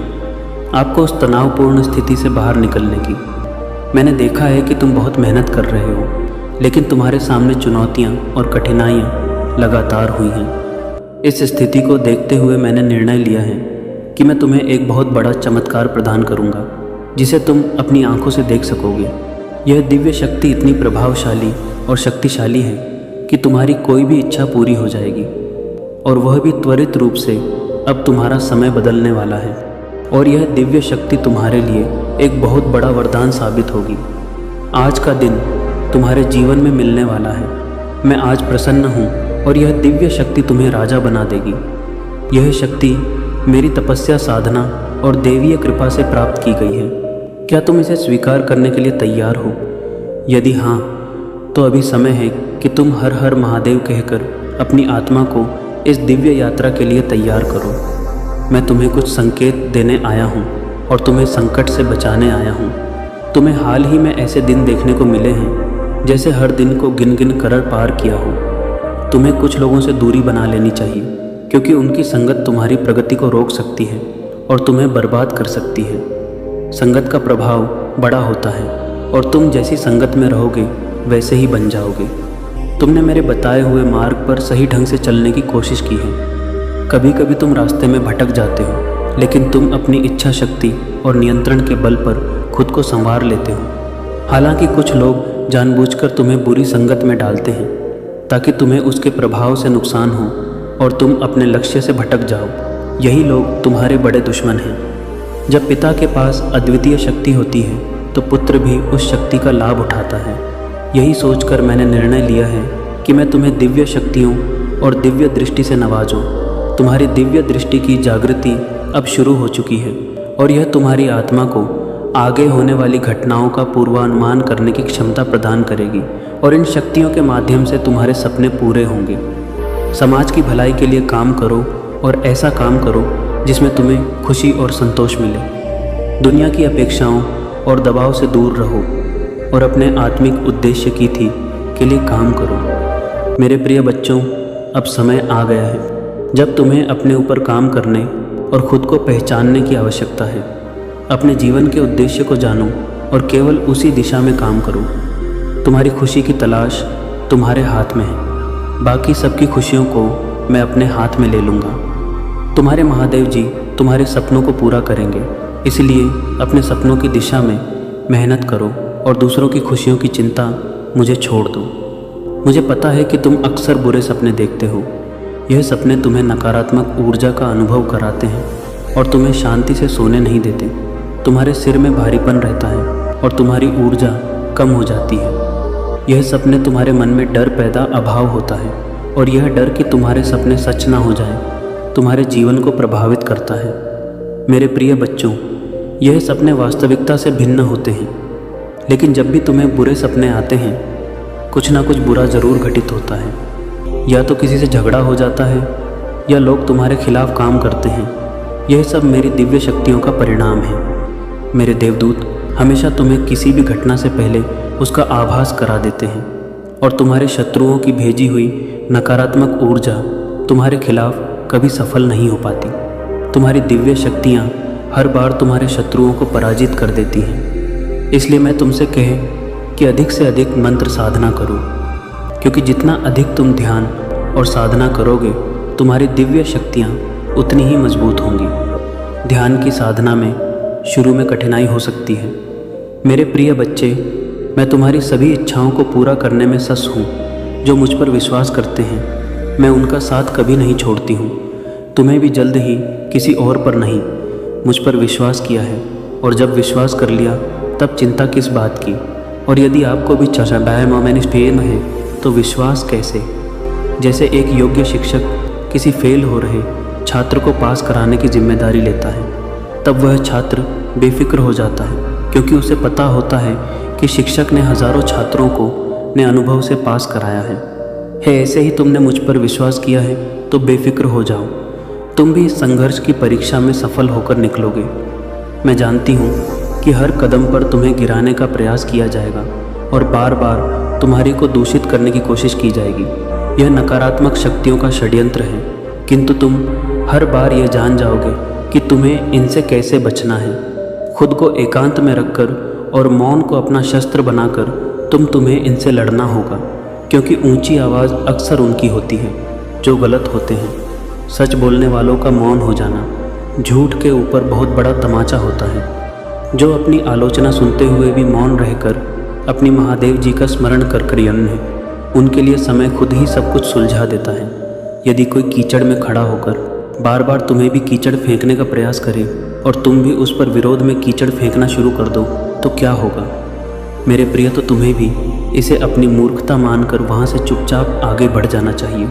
आपको उस तनावपूर्ण स्थिति से बाहर निकलने की। मैंने देखा है कि तुम बहुत मेहनत कर रहे हो, लेकिन तुम्हारे सामने चुनौतियाँ और कठिनाइयाँ लगातार हुई हैं। इस स्थिति को देखते हुए मैंने निर्णय लिया है कि मैं तुम्हें एक बहुत बड़ा चमत्कार प्रदान करूंगा, जिसे तुम अपनी आंखों से देख सकोगे। यह दिव्य शक्ति इतनी प्रभावशाली और शक्तिशाली है कि तुम्हारी कोई भी इच्छा पूरी हो जाएगी, और वह भी त्वरित रूप से। अब तुम्हारा समय बदलने वाला है और यह दिव्य शक्ति तुम्हारे लिए एक बहुत बड़ा वरदान साबित होगी। आज का दिन तुम्हारे जीवन में मिलने वाला है। मैं आज प्रसन्न हूँ और यह दिव्य शक्ति तुम्हें राजा बना देगी। यह शक्ति मेरी तपस्या, साधना और देवीय कृपा से प्राप्त की गई है। क्या तुम इसे स्वीकार करने के लिए तैयार हो? यदि हाँ, तो अभी समय है कि तुम हर हर महादेव कहकर अपनी आत्मा को इस दिव्य यात्रा के लिए तैयार करो। मैं तुम्हें कुछ संकेत देने आया हूँ और तुम्हें संकट से बचाने आया हूँ। तुम्हें हाल ही में ऐसे दिन देखने को मिले हैं जैसे हर दिन को गिन गिन कर पार किया हो। तुम्हें कुछ लोगों से दूरी बना लेनी चाहिए, क्योंकि उनकी संगत तुम्हारी प्रगति को रोक सकती है और तुम्हें बर्बाद कर सकती है। संगत का प्रभाव बड़ा होता है और तुम जैसी संगत में रहोगे वैसे ही बन जाओगे। तुमने मेरे बताए हुए मार्ग पर सही ढंग से चलने की कोशिश की है। कभी कभी तुम रास्ते में भटक जाते हो, लेकिन तुम अपनी इच्छा शक्ति और नियंत्रण के बल पर खुद को संवार लेते हो। हालांकि कुछ लोग जानबूझकर तुम्हें बुरी संगत में डालते हैं ताकि तुम्हें उसके प्रभाव से नुकसान हो और तुम अपने लक्ष्य से भटक जाओ। यही लोग तुम्हारे बड़े दुश्मन हैं। जब पिता के पास अद्वितीय शक्ति होती है तो पुत्र भी उस शक्ति का लाभ उठाता है। यही सोचकर मैंने निर्णय लिया है कि मैं तुम्हें दिव्य शक्तियों और दिव्य दृष्टि से नवाजूं। तुम्हारी दिव्य दृष्टि की जागृति अब शुरू हो चुकी है और यह तुम्हारी आत्मा को आगे होने वाली घटनाओं का पूर्वानुमान करने की क्षमता प्रदान करेगी, और इन शक्तियों के माध्यम से तुम्हारे सपने पूरे होंगे। समाज की भलाई के लिए काम करो और ऐसा काम करो जिसमें तुम्हें खुशी और संतोष मिले। दुनिया की अपेक्षाओं और दबाव से दूर रहो और अपने आत्मिक उद्देश्य की थी के लिए काम करो। मेरे प्रिय बच्चों, अब समय आ गया है जब तुम्हें अपने ऊपर काम करने और खुद को पहचानने की आवश्यकता है। अपने जीवन के उद्देश्य को जानो और केवल उसी दिशा में काम करो। तुम्हारी खुशी की तलाश तुम्हारे हाथ में है। बाकी सबकी खुशियों को मैं अपने हाथ में ले लूँगा। तुम्हारे महादेव जी तुम्हारे सपनों को पूरा करेंगे, इसलिए अपने सपनों की दिशा में मेहनत करो और दूसरों की खुशियों की चिंता मुझे छोड़ दो। मुझे पता है कि तुम अक्सर बुरे सपने देखते हो। यह सपने तुम्हें नकारात्मक ऊर्जा का अनुभव कराते हैं और तुम्हें शांति से सोने नहीं देते। तुम्हारे सिर में भारीपन रहता है और तुम्हारी ऊर्जा कम हो जाती है। यह सपने तुम्हारे मन में डर पैदा अभाव होता है, और यह डर कि तुम्हारे सपने सच ना हो जाएं, तुम्हारे जीवन को प्रभावित करता है। मेरे प्रिय बच्चों, यह सपने वास्तविकता से भिन्न होते हैं, लेकिन जब भी तुम्हें बुरे सपने आते हैं, कुछ ना कुछ बुरा ज़रूर घटित होता है। या तो किसी से झगड़ा हो जाता है या लोग तुम्हारे खिलाफ काम करते हैं। यह सब मेरी दिव्य शक्तियों का परिणाम है। मेरे देवदूत हमेशा तुम्हें किसी भी घटना से पहले उसका आभास करा देते हैं और तुम्हारे शत्रुओं की भेजी हुई नकारात्मक ऊर्जा तुम्हारे खिलाफ कभी सफल नहीं हो पाती। तुम्हारी दिव्य शक्तियाँ हर बार तुम्हारे शत्रुओं को पराजित कर देती हैं। इसलिए मैं तुमसे कहे कि अधिक से अधिक मंत्र साधना करो, क्योंकि जितना अधिक तुम ध्यान और साधना करोगे तुम्हारी दिव्य शक्तियाँ उतनी ही मजबूत होंगी। ध्यान की साधना में शुरू में कठिनाई हो सकती है। मेरे प्रिय बच्चे, मैं तुम्हारी सभी इच्छाओं को पूरा करने में सस हूँ। जो मुझ पर विश्वास करते हैं मैं उनका साथ कभी नहीं छोड़ती हूँ। तुम्हें भी जल्द ही किसी और पर नहीं, मुझ पर विश्वास किया है, और जब विश्वास कर लिया तब चिंता किस बात की। और यदि आपको भी फेम है तो विश्वास कैसे। जैसे एक योग्य शिक्षक किसी फेल हो रहे छात्र को पास कराने की जिम्मेदारी लेता है, तब वह छात्र बेफिक्र हो जाता है, क्योंकि उसे पता होता है कि शिक्षक ने हज़ारों छात्रों को ने अनुभव से पास कराया है। ऐसे ही तुमने मुझ पर विश्वास किया है तो बेफिक्र हो जाओ। तुम भी इस संघर्ष की परीक्षा में सफल होकर निकलोगे। मैं जानती हूँ कि हर कदम पर तुम्हें गिराने का प्रयास किया जाएगा और बार बार तुम्हारी को दूषित करने की कोशिश की जाएगी। यह नकारात्मक शक्तियों का षड्यंत्र है, किंतु तुम हर बार यह जान जाओगे कि तुम्हें इनसे कैसे बचना है। खुद को एकांत में रखकर और मौन को अपना शस्त्र बनाकर तुम्हें इनसे लड़ना होगा, क्योंकि ऊंची आवाज़ अक्सर उनकी होती है जो गलत होते हैं। सच बोलने वालों का मौन हो जाना झूठ के ऊपर बहुत बड़ा तमाचा होता है। जो अपनी आलोचना सुनते हुए भी मौन रहकर अपनी महादेव जी का स्मरण कर यन्न है, उनके लिए समय खुद ही सब कुछ सुलझा देता है। यदि कोई कीचड़ में खड़ा होकर बार बार तुम्हें भी कीचड़ फेंकने का प्रयास करे और तुम भी उस पर विरोध में कीचड़ फेंकना शुरू कर दो तो क्या होगा। मेरे प्रिय, तो तुम्हें भी इसे अपनी मूर्खता मानकर वहाँ से चुपचाप आगे बढ़ जाना चाहिए,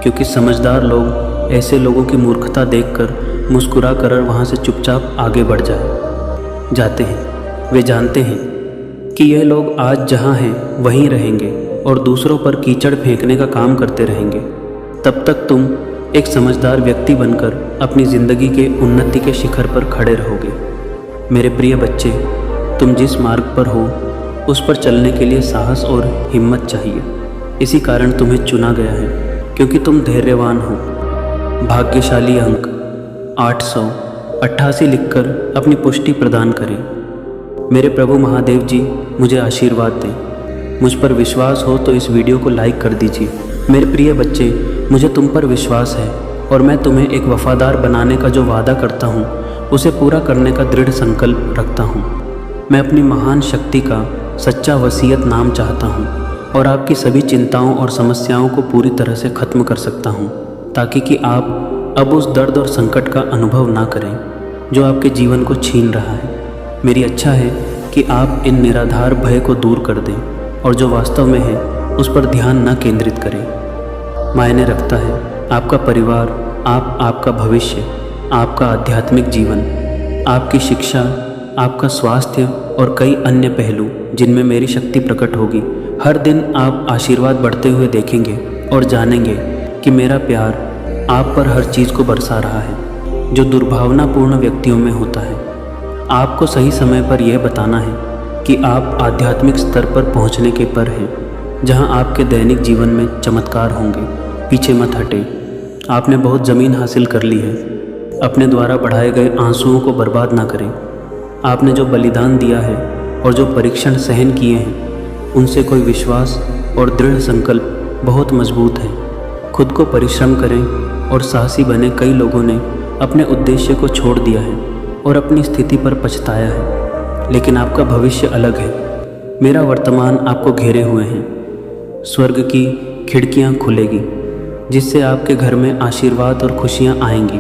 क्योंकि समझदार लोग ऐसे लोगों की मूर्खता देखकर मुस्कुरा कर वहाँ से चुपचाप आगे बढ़ जाते हैं। वे जानते हैं कि यह लोग आज जहाँ हैं वहीं रहेंगे और दूसरों पर कीचड़ फेंकने का काम करते रहेंगे। तब तक तुम एक समझदार व्यक्ति बनकर अपनी ज़िंदगी के उन्नति के शिखर पर खड़े रहोगे। मेरे प्रिय बच्चे, तुम जिस मार्ग पर हो उस पर चलने के लिए साहस और हिम्मत चाहिए। इसी कारण तुम्हें चुना गया है, क्योंकि तुम धैर्यवान हो। भाग्यशाली अंक 888 लिखकर अपनी पुष्टि प्रदान करें। मेरे प्रभु महादेव जी मुझे आशीर्वाद दें। मुझ पर विश्वास हो तो इस वीडियो को लाइक कर दीजिए। मेरे प्रिय बच्चे, मुझे तुम पर विश्वास है और मैं तुम्हें एक वफादार बनाने का जो वादा करता हूँ उसे पूरा करने का दृढ़ संकल्प रखता हूँ। मैं अपनी महान शक्ति का सच्चा वसीयत नाम चाहता हूँ और आपकी सभी चिंताओं और समस्याओं को पूरी तरह से ख़त्म कर सकता हूँ, ताकि कि आप अब उस दर्द और संकट का अनुभव ना करें जो आपके जीवन को छीन रहा है। मेरी इच्छा है कि आप इन निराधार भय को दूर कर दें और जो वास्तव में है उस पर ध्यान न केंद्रित करें। मायने रखता है आपका परिवार, आपका भविष्य, आपका आध्यात्मिक जीवन, आपकी शिक्षा, आपका स्वास्थ्य और कई अन्य पहलू जिनमें मेरी शक्ति प्रकट होगी। हर दिन आप आशीर्वाद बढ़ते हुए देखेंगे और जानेंगे कि मेरा प्यार आप पर हर चीज़ को बरसा रहा है जो दुर्भावनापूर्ण व्यक्तियों में होता है। आपको सही समय पर यह बताना है कि आप आध्यात्मिक स्तर पर पहुंचने के पर हैं, जहां आपके दैनिक जीवन में चमत्कार होंगे। पीछे मत हटे। आपने बहुत ज़मीन हासिल कर ली है। अपने द्वारा बढ़ाए गए आंसुओं को बर्बाद ना करें। आपने जो बलिदान दिया है और जो परीक्षण सहन किए हैं उनसे कोई विश्वास और दृढ़ संकल्प बहुत मजबूत है। खुद को परिश्रम करें और साहसी बने। कई लोगों ने अपने उद्देश्य को छोड़ दिया है और अपनी स्थिति पर पछताया है, लेकिन आपका भविष्य अलग है। मेरा वर्तमान आपको घेरे हुए हैं। स्वर्ग की खिड़कियां खुलेगी जिससे आपके घर में आशीर्वाद और खुशियां आएंगी।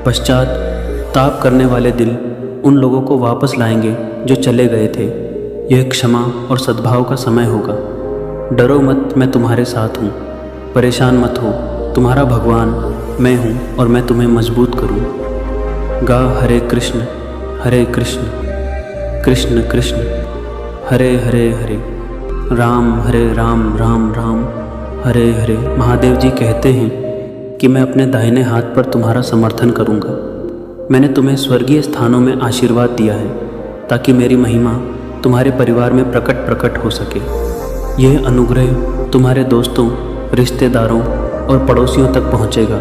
पश्चात ताप करने वाले दिल उन लोगों को वापस लाएंगे जो चले गए थे। यह क्षमा और सद्भाव का समय होगा। डरो मत, मैं तुम्हारे साथ हूँ। परेशान मत हो, तुम्हारा भगवान मैं हूँ और मैं तुम्हें मजबूत करूँ। गा हरे कृष्ण कृष्ण कृष्ण हरे हरे हरे, राम हरे राम राम राम हरे हरे। महादेव जी कहते हैं कि मैं अपने दाहिने हाथ पर तुम्हारा समर्थन करूँगा। मैंने तुम्हें स्वर्गीय स्थानों में आशीर्वाद दिया है ताकि मेरी महिमा तुम्हारे परिवार में प्रकट हो सके। यह अनुग्रह तुम्हारे दोस्तों, रिश्तेदारों और पड़ोसियों तक पहुंचेगा।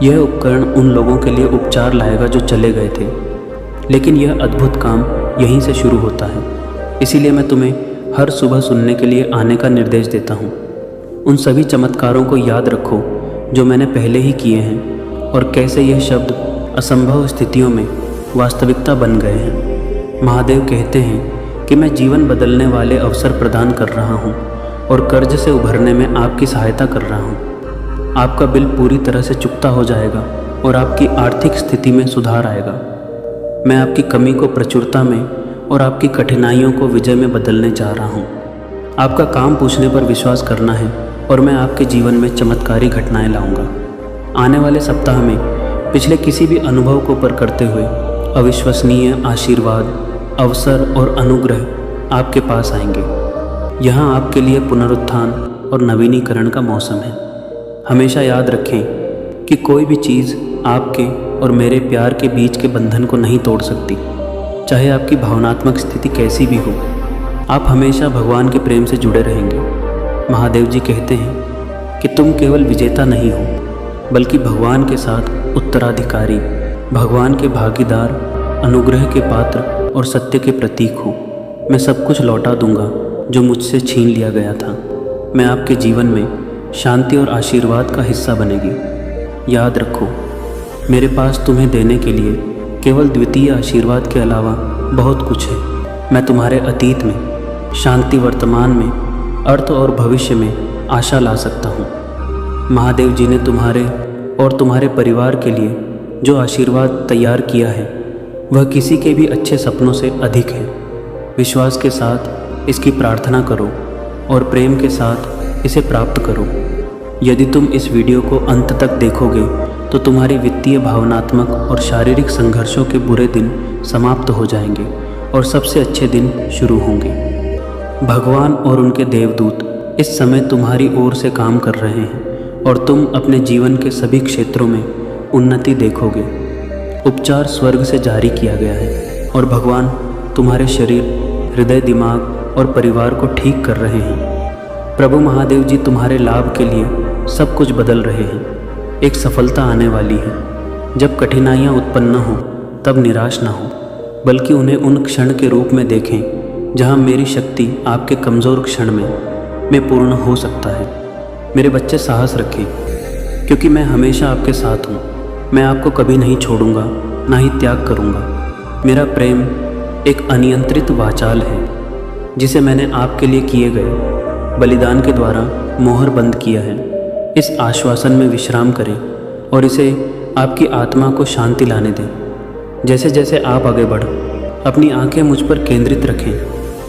यह उपकरण उन लोगों के लिए उपचार लाएगा जो चले गए थे, लेकिन यह अद्भुत काम यहीं से शुरू होता है। इसीलिए मैं तुम्हें हर सुबह सुनने के लिए आने का निर्देश देता हूँ। उन सभी चमत्कारों को याद रखो जो मैंने पहले ही किए हैं और कैसे यह शब्द असंभव स्थितियों में वास्तविकता बन गए हैं। महादेव कहते हैं कि मैं जीवन बदलने वाले अवसर प्रदान कर रहा हूँ और कर्ज से उभरने में आपकी सहायता कर रहा हूँ। आपका बिल पूरी तरह से चुकता हो जाएगा और आपकी आर्थिक स्थिति में सुधार आएगा। मैं आपकी कमी को प्रचुरता में और आपकी कठिनाइयों को विजय में बदलने जा रहा हूँ। आपका काम पूछने पर विश्वास करना है और मैं आपके जीवन में चमत्कारी घटनाएं लाऊंगा। आने वाले सप्ताह में पिछले किसी भी अनुभव को पर करते हुए अविश्वसनीय आशीर्वाद, अवसर और अनुग्रह आपके पास आएंगे। यहाँ आपके लिए पुनरुत्थान और नवीनीकरण का मौसम है। हमेशा याद रखें कि कोई भी चीज़ आपके और मेरे प्यार के बीच के बंधन को नहीं तोड़ सकती, चाहे आपकी भावनात्मक स्थिति कैसी भी हो। आप हमेशा भगवान के प्रेम से जुड़े रहेंगे। महादेव जी कहते हैं कि तुम केवल विजेता नहीं हो, बल्कि भगवान के साथ उत्तराधिकारी, भगवान के भागीदार, अनुग्रह के पात्र और सत्य के प्रतीक हो। मैं सब कुछ लौटा दूंगा जो मुझसे छीन लिया गया था। मैं आपके जीवन में शांति और आशीर्वाद का हिस्सा बनेगी। याद रखो, मेरे पास तुम्हें देने के लिए केवल द्वितीय आशीर्वाद के अलावा बहुत कुछ है। मैं तुम्हारे अतीत में शांति, वर्तमान में अर्थ और भविष्य में आशा ला सकता हूँ। महादेव जी ने तुम्हारे और तुम्हारे परिवार के लिए जो आशीर्वाद तैयार किया है वह किसी के भी अच्छे सपनों से अधिक है। विश्वास के साथ इसकी प्रार्थना करो और प्रेम के साथ इसे प्राप्त करो। यदि तुम इस वीडियो को अंत तक देखोगे तो तुम्हारी वित्तीय, भावनात्मक और शारीरिक संघर्षों के बुरे दिन समाप्त हो जाएंगे और सबसे अच्छे दिन शुरू होंगे। भगवान और उनके देवदूत इस समय तुम्हारी ओर से काम कर रहे हैं और तुम अपने जीवन के सभी क्षेत्रों में उन्नति देखोगे। उपचार स्वर्ग से जारी किया गया है और भगवान तुम्हारे शरीर, हृदय, दिमाग और परिवार को ठीक कर रहे हैं। प्रभु महादेव जी तुम्हारे लाभ के लिए सब कुछ बदल रहे हैं। एक सफलता आने वाली है। जब कठिनाइयाँ उत्पन्न हो तब निराश ना हो, बल्कि उन्हें उन क्षण के रूप में देखें जहाँ मेरी शक्ति आपके कमज़ोर क्षण में पूर्ण हो सकता है। मेरे बच्चे, साहस रखें, क्योंकि मैं हमेशा आपके साथ हूँ। मैं आपको कभी नहीं छोड़ूंगा, ना ही त्याग करूँगा। मेरा प्रेम एक अनियंत्रित वाचाल है जिसे मैंने आपके लिए किए गए बलिदान के द्वारा मोहर बंद किया है। इस आश्वासन में विश्राम करें और इसे आपकी आत्मा को शांति लाने दें। जैसे जैसे आप आगे बढ़ें, अपनी आंखें मुझ पर केंद्रित रखें।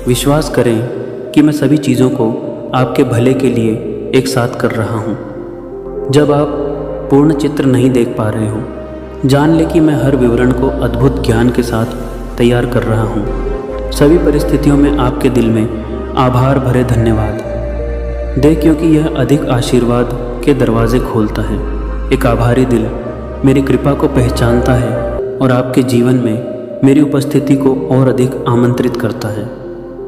विश्वास करें कि मैं सभी चीज़ों को आपके भले के लिए एक साथ कर रहा हूँ। जब आप पूर्ण चित्र नहीं देख पा रहे हो, जान ले कि मैं हर विवरण को अद्भुत ज्ञान के साथ तैयार कर रहा हूँ। सभी परिस्थितियों में आपके दिल में आभार भरे धन्यवाद दे, क्योंकि यह अधिक आशीर्वाद के दरवाजे खोलता है। एक आभारी दिल मेरी कृपा को पहचानता है और आपके जीवन में मेरी उपस्थिति को और अधिक आमंत्रित करता है।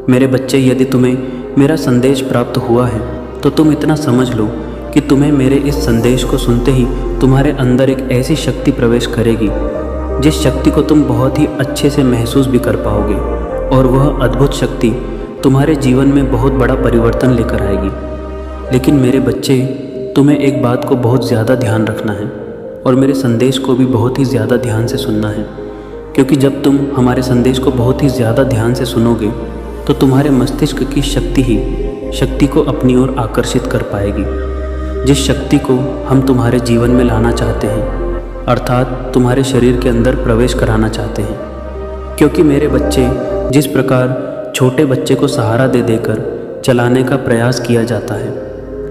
मेरे बच्चे, यदि तुम्हें मेरा संदेश प्राप्त हुआ है तो तुम इतना समझ लो कि तुम्हें मेरे इस संदेश को सुनते ही तुम्हारे अंदर एक ऐसी शक्ति प्रवेश करेगी जिस शक्ति को तुम बहुत ही अच्छे से महसूस भी कर पाओगे, और वह अद्भुत शक्ति तुम्हारे जीवन में बहुत बड़ा परिवर्तन लेकर आएगी। लेकिन मेरे बच्चे, तुम्हें एक बात को बहुत ज़्यादा ध्यान रखना है और मेरे संदेश को भी बहुत ही ज़्यादा ध्यान से सुनना है, क्योंकि जब तुम हमारे संदेश को बहुत ही ज़्यादा ध्यान से सुनोगे तो तुम्हारे मस्तिष्क की शक्ति ही शक्ति को अपनी ओर आकर्षित कर पाएगी, जिस शक्ति को हम तुम्हारे जीवन में लाना चाहते हैं, अर्थात तुम्हारे शरीर के अंदर प्रवेश कराना चाहते हैं। क्योंकि मेरे बच्चे, जिस प्रकार छोटे बच्चे को सहारा दे देकर चलाने का प्रयास किया जाता है,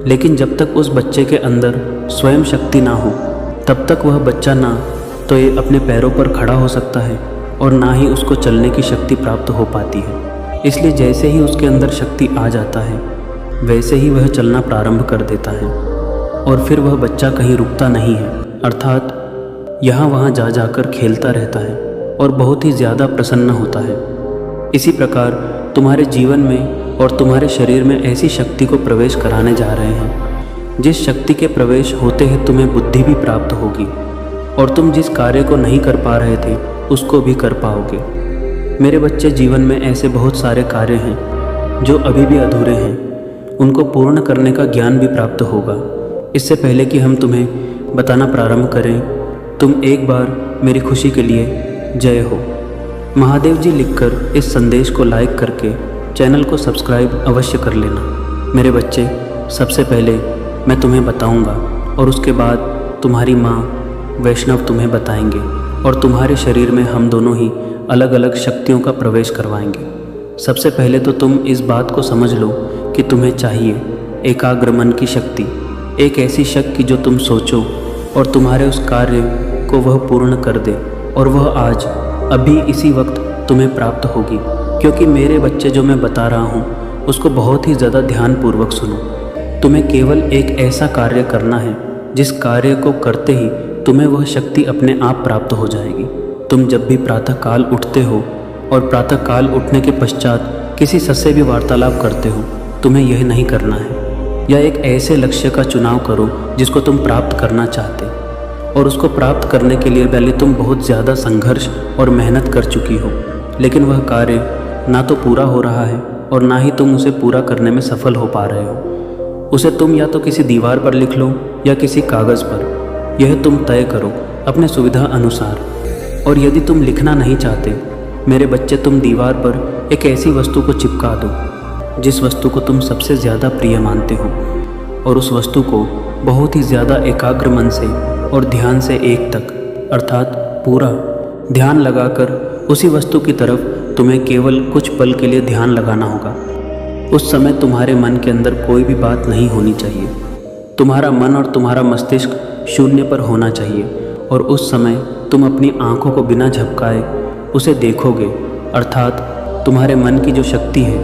लेकिन जब तक उस बच्चे के अंदर स्वयं शक्ति ना हो तब तक वह बच्चा ना तो ये अपने पैरों पर खड़ा हो सकता है और ना ही उसको चलने की शक्ति प्राप्त हो पाती है। इसलिए जैसे ही उसके अंदर शक्ति आ जाता है वैसे ही वह चलना प्रारंभ कर देता है और फिर वह बच्चा कहीं रुकता नहीं है, अर्थात यहाँ वहाँ जा जाकर खेलता रहता है और बहुत ही ज़्यादा प्रसन्न होता है। इसी प्रकार तुम्हारे जीवन में और तुम्हारे शरीर में ऐसी शक्ति को प्रवेश कराने जा रहे हैं जिस शक्ति के प्रवेश होते ही तुम्हें बुद्धि भी प्राप्त होगी और तुम जिस कार्य को नहीं कर पा रहे थे उसको भी कर पाओगे। मेरे बच्चे, जीवन में ऐसे बहुत सारे कार्य हैं जो अभी भी अधूरे हैं, उनको पूर्ण करने का ज्ञान भी प्राप्त होगा। इससे पहले कि हम तुम्हें बताना प्रारंभ करें, तुम एक बार मेरी खुशी के लिए जय हो महादेव जी लिखकर इस संदेश को लाइक करके चैनल को सब्सक्राइब अवश्य कर लेना। मेरे बच्चे, सबसे पहले मैं तुम्हें बताऊंगा और उसके बाद तुम्हारी माँ वैष्णव तुम्हें बताएंगे और तुम्हारे शरीर में हम दोनों ही अलग अलग शक्तियों का प्रवेश करवाएंगे। सबसे पहले तो तुम इस बात को समझ लो कि तुम्हें चाहिए एकाग्र मन की शक्ति, एक ऐसी शक्ति जो तुम सोचो और तुम्हारे उस कार्य को वह पूर्ण कर दे, और वह आज अभी इसी वक्त तुम्हें प्राप्त होगी। क्योंकि मेरे बच्चे, जो मैं बता रहा हूँ उसको बहुत ही ज़्यादा ध्यानपूर्वक सुनो। तुम्हें केवल एक ऐसा कार्य करना है जिस कार्य को करते ही तुम्हें वह शक्ति अपने आप प्राप्त हो जाएगी। तुम जब भी प्रातःकाल उठते हो और प्रातःकाल उठने के पश्चात किसी से भी वार्तालाप करते हो, तुम्हें यह नहीं करना है। या एक ऐसे लक्ष्य का चुनाव करो जिसको तुम प्राप्त करना चाहते, और उसको प्राप्त करने के लिए पहले तुम बहुत ज़्यादा संघर्ष और मेहनत कर चुकी हो, लेकिन वह कार्य ना तो पूरा हो रहा है और ना ही तुम उसे पूरा करने में सफल हो पा रहे हो। उसे तुम या तो किसी दीवार पर लिख लो या किसी कागज़ पर, यह तुम तय करो अपने सुविधा अनुसार। और यदि तुम लिखना नहीं चाहते मेरे बच्चे, तुम दीवार पर एक ऐसी वस्तु को चिपका दो जिस वस्तु को तुम सबसे ज़्यादा प्रिय मानते हो, और उस वस्तु को बहुत ही ज़्यादा एकाग्र मन से और ध्यान से एक तक, अर्थात पूरा ध्यान लगाकर उसी वस्तु की तरफ तुम्हें केवल कुछ पल के लिए ध्यान लगाना होगा। उस समय तुम्हारे मन के अंदर कोई भी बात नहीं होनी चाहिए। तुम्हारा मन और तुम्हारा मस्तिष्क शून्य पर होना चाहिए, और उस समय तुम अपनी आँखों को बिना झपकाए उसे देखोगे, अर्थात तुम्हारे मन की जो शक्ति है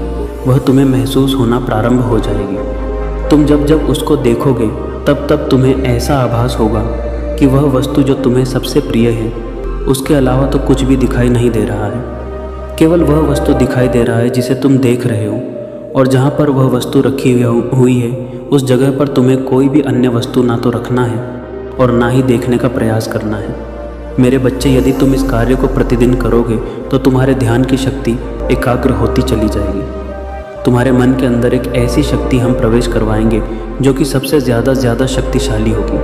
वह तुम्हें महसूस होना प्रारंभ हो जाएगी। तुम जब जब उसको देखोगे तब तब तुम्हें ऐसा आभास होगा कि वह वस्तु जो तुम्हें सबसे प्रिय है उसके अलावा तो कुछ भी दिखाई नहीं दे रहा है। केवल वह वस्तु दिखाई दे रहा है जिसे तुम देख रहे हो, और जहाँ पर वह वस्तु रखी हुई है उस जगह पर तुम्हें कोई भी अन्य वस्तु ना तो रखना है और ना ही देखने का प्रयास करना है। मेरे बच्चे, यदि तुम इस कार्य को प्रतिदिन करोगे तो तुम्हारे ध्यान की शक्ति एकाग्र होती चली जाएगी। तुम्हारे मन के अंदर एक ऐसी शक्ति हम प्रवेश करवाएंगे जो कि सबसे ज़्यादा शक्तिशाली होगी,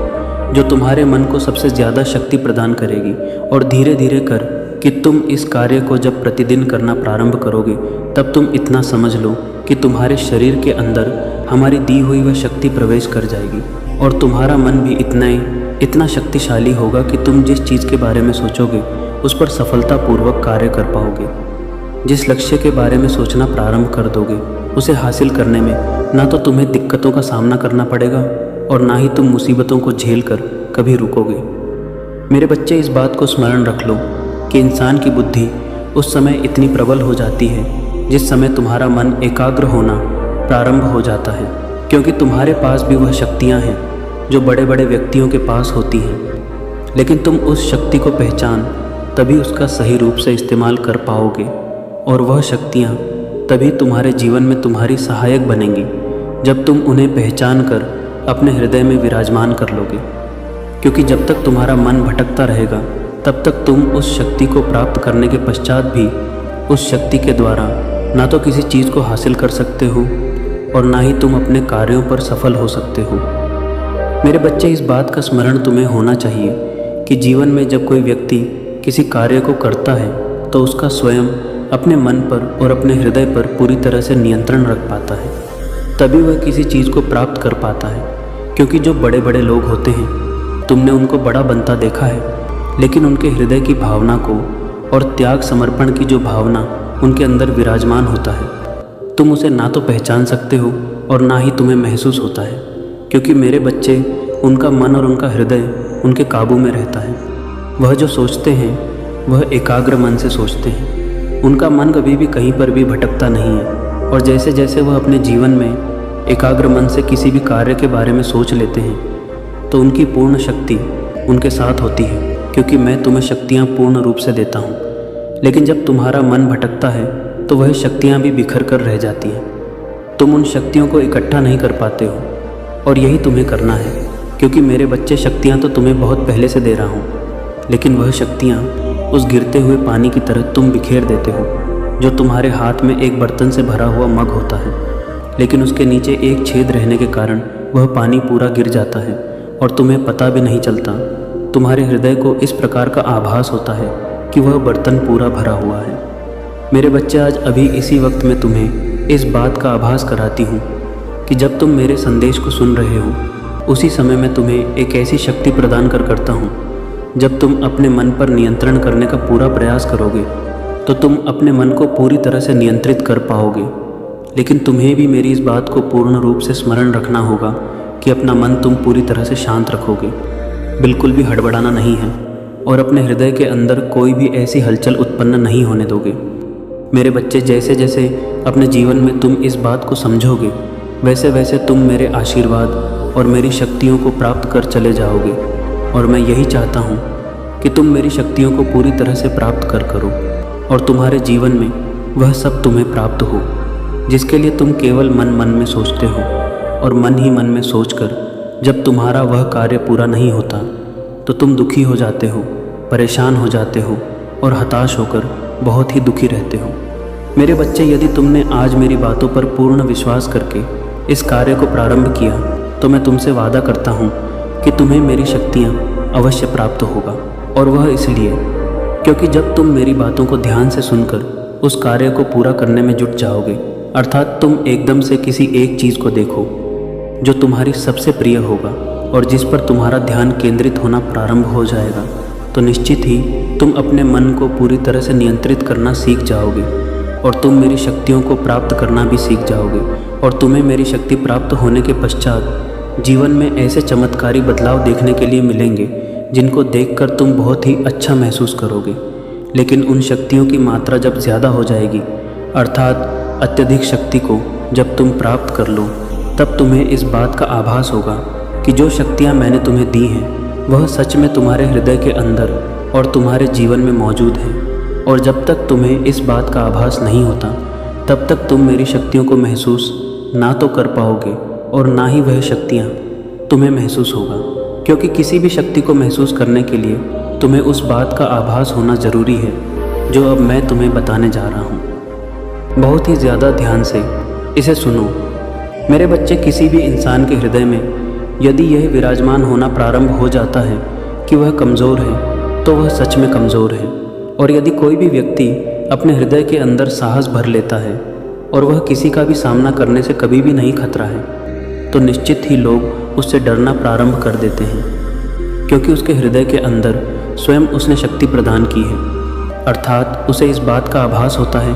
जो तुम्हारे मन को सबसे ज़्यादा शक्ति प्रदान करेगी। और धीरे धीरे कर कि तुम इस कार्य को जब प्रतिदिन करना प्रारंभ करोगे तब तुम इतना समझ लो कि तुम्हारे शरीर के अंदर हमारी दी हुई वह शक्ति प्रवेश कर जाएगी, और तुम्हारा मन भी इतना शक्तिशाली होगा कि तुम जिस चीज़ के बारे में सोचोगे उस पर सफलतापूर्वक कार्य कर पाओगे। जिस लक्ष्य के बारे में सोचना प्रारंभ कर दोगे उसे हासिल करने में ना तो तुम्हें दिक्कतों का सामना करना पड़ेगा और ना ही तुम मुसीबतों को झेल कर कभी रुकोगे। मेरे बच्चे, इस बात को स्मरण रख लो कि इंसान की बुद्धि उस समय इतनी प्रबल हो जाती है जिस समय तुम्हारा मन एकाग्र होना प्रारंभ हो जाता है, क्योंकि तुम्हारे पास भी वह शक्तियाँ हैं जो बड़े बड़े व्यक्तियों के पास होती हैं। लेकिन तुम उस शक्ति को पहचान तभी उसका सही रूप से इस्तेमाल कर पाओगे, और वह शक्तियाँ तभी तुम्हारे जीवन में तुम्हारी सहायक बनेंगी जब तुम उन्हें पहचान कर अपने हृदय में विराजमान कर लोगे। क्योंकि जब तक तुम्हारा मन भटकता रहेगा तब तक तुम उस शक्ति को प्राप्त करने के पश्चात भी उस शक्ति के द्वारा ना तो किसी चीज़ को हासिल कर सकते हो और ना ही तुम अपने कार्यों पर सफल हो सकते हो। मेरे बच्चे, इस बात का स्मरण तुम्हें होना चाहिए कि जीवन में जब कोई व्यक्ति किसी कार्य को करता है तो उसका स्वयं अपने मन पर और अपने हृदय पर पूरी तरह से नियंत्रण रख पाता है, तभी वह किसी चीज़ को प्राप्त कर पाता है। क्योंकि जो बड़े बड़े लोग होते हैं तुमने उनको बड़ा बनता देखा है, लेकिन उनके हृदय की भावना को और त्याग समर्पण की जो भावना उनके अंदर विराजमान होता है, तुम उसे ना तो पहचान सकते हो और ना ही तुम्हें महसूस होता है। क्योंकि मेरे बच्चे, उनका मन और उनका हृदय उनके काबू में रहता है। वह जो सोचते हैं वह एकाग्र मन से सोचते हैं। उनका मन कभी भी कहीं पर भी भटकता नहीं है, और जैसे जैसे वह अपने जीवन में एकाग्र मन से किसी भी कार्य के बारे में सोच लेते हैं तो उनकी पूर्ण शक्ति उनके साथ होती है, क्योंकि मैं तुम्हें शक्तियाँ पूर्ण रूप से देता हूँ। लेकिन जब तुम्हारा मन भटकता है तो वह शक्तियाँ भी बिखर कर रह जाती हैं। तुम उन शक्तियों को इकट्ठा नहीं कर पाते हो, और यही तुम्हें करना है, क्योंकि मेरे बच्चे शक्तियाँ तो तुम्हें बहुत पहले से दे रहा हूँ, लेकिन वह शक्तियाँ उस गिरते हुए पानी की तरह तुम बिखेर देते हो, जो तुम्हारे हाथ में एक बर्तन से भरा हुआ मग होता है, लेकिन उसके नीचे एक छेद रहने के कारण वह पानी पूरा गिर जाता है और तुम्हें पता भी नहीं चलता। तुम्हारे हृदय को इस प्रकार का आभास होता है कि वह बर्तन पूरा भरा हुआ है। मेरे बच्चे, आज अभी इसी वक्त में तुम्हें इस बात का आभास कराती हूँ कि जब तुम मेरे संदेश को सुन रहे हो, उसी समय मैं तुम्हें एक ऐसी शक्ति प्रदान करता हूँ। जब तुम अपने मन पर नियंत्रण करने का पूरा प्रयास करोगे तो तुम अपने मन को पूरी तरह से नियंत्रित कर पाओगे, लेकिन तुम्हें भी मेरी इस बात को पूर्ण रूप से स्मरण रखना होगा कि अपना मन तुम पूरी तरह से शांत रखोगे, बिल्कुल भी हड़बड़ाना नहीं है, और अपने हृदय के अंदर कोई भी ऐसी हलचल उत्पन्न नहीं होने दोगे। मेरे बच्चे, जैसे जैसे अपने जीवन में तुम इस बात को समझोगे, वैसे वैसे तुम मेरे आशीर्वाद और मेरी शक्तियों को प्राप्त कर चले जाओगे, और मैं यही चाहता हूँ कि तुम मेरी शक्तियों को पूरी तरह से प्राप्त करो और तुम्हारे जीवन में वह सब तुम्हें प्राप्त हो जिसके लिए तुम केवल मन मन में सोचते हो, और मन ही मन में सोचकर जब तुम्हारा वह कार्य पूरा नहीं होता तो तुम दुखी हो जाते हो, परेशान हो जाते हो और हताश होकर बहुत ही दुखी रहते हो। मेरे बच्चे, यदि तुमने आज मेरी बातों पर पूर्ण विश्वास करके इस कार्य को प्रारंभ किया तो मैं तुमसे वादा करता हूँ कि तुम्हें मेरी शक्तियाँ अवश्य प्राप्त होगा, और वह इसलिए क्योंकि जब तुम मेरी बातों को ध्यान से सुनकर उस कार्य को पूरा करने में जुट जाओगे, अर्थात तुम एकदम से किसी एक चीज़ को देखो जो तुम्हारी सबसे प्रिय होगा और जिस पर तुम्हारा ध्यान केंद्रित होना प्रारंभ हो जाएगा, तो निश्चित ही तुम अपने मन को पूरी तरह से नियंत्रित करना सीख जाओगे और तुम मेरी शक्तियों को प्राप्त करना भी सीख जाओगे। और तुम्हें मेरी शक्ति प्राप्त होने के पश्चात जीवन में ऐसे चमत्कारी बदलाव देखने के लिए मिलेंगे जिनको देखकर तुम बहुत ही अच्छा महसूस करोगे। लेकिन उन शक्तियों की मात्रा जब ज़्यादा हो जाएगी, अर्थात अत्यधिक शक्ति को जब तुम प्राप्त कर लो, तब तुम्हें इस बात का आभास होगा कि जो शक्तियाँ मैंने तुम्हें दी हैं वह सच में तुम्हारे हृदय के अंदर और तुम्हारे जीवन में मौजूद हैं। और जब तक तुम्हें इस बात का आभास नहीं होता, तब तक तुम मेरी शक्तियों को महसूस ना तो कर पाओगे और ना ही वह शक्तियाँ तुम्हें महसूस होगा, क्योंकि किसी भी शक्ति को महसूस करने के लिए तुम्हें उस बात का आभास होना ज़रूरी है जो अब मैं तुम्हें बताने जा रहा हूँ। बहुत ही ज़्यादा ध्यान से इसे सुनो। मेरे बच्चे, किसी भी इंसान के हृदय में यदि यह विराजमान होना प्रारंभ हो जाता है कि वह कमज़ोर है, तो वह सच में कमज़ोर है। और यदि कोई भी व्यक्ति अपने हृदय के अंदर साहस भर लेता है और वह किसी का भी सामना करने से कभी भी नहीं खतरा है, तो निश्चित ही लोग उससे डरना प्रारंभ कर देते हैं, क्योंकि उसके हृदय के अंदर स्वयं उसने शक्ति प्रदान की है। अर्थात उसे इस बात का आभास होता है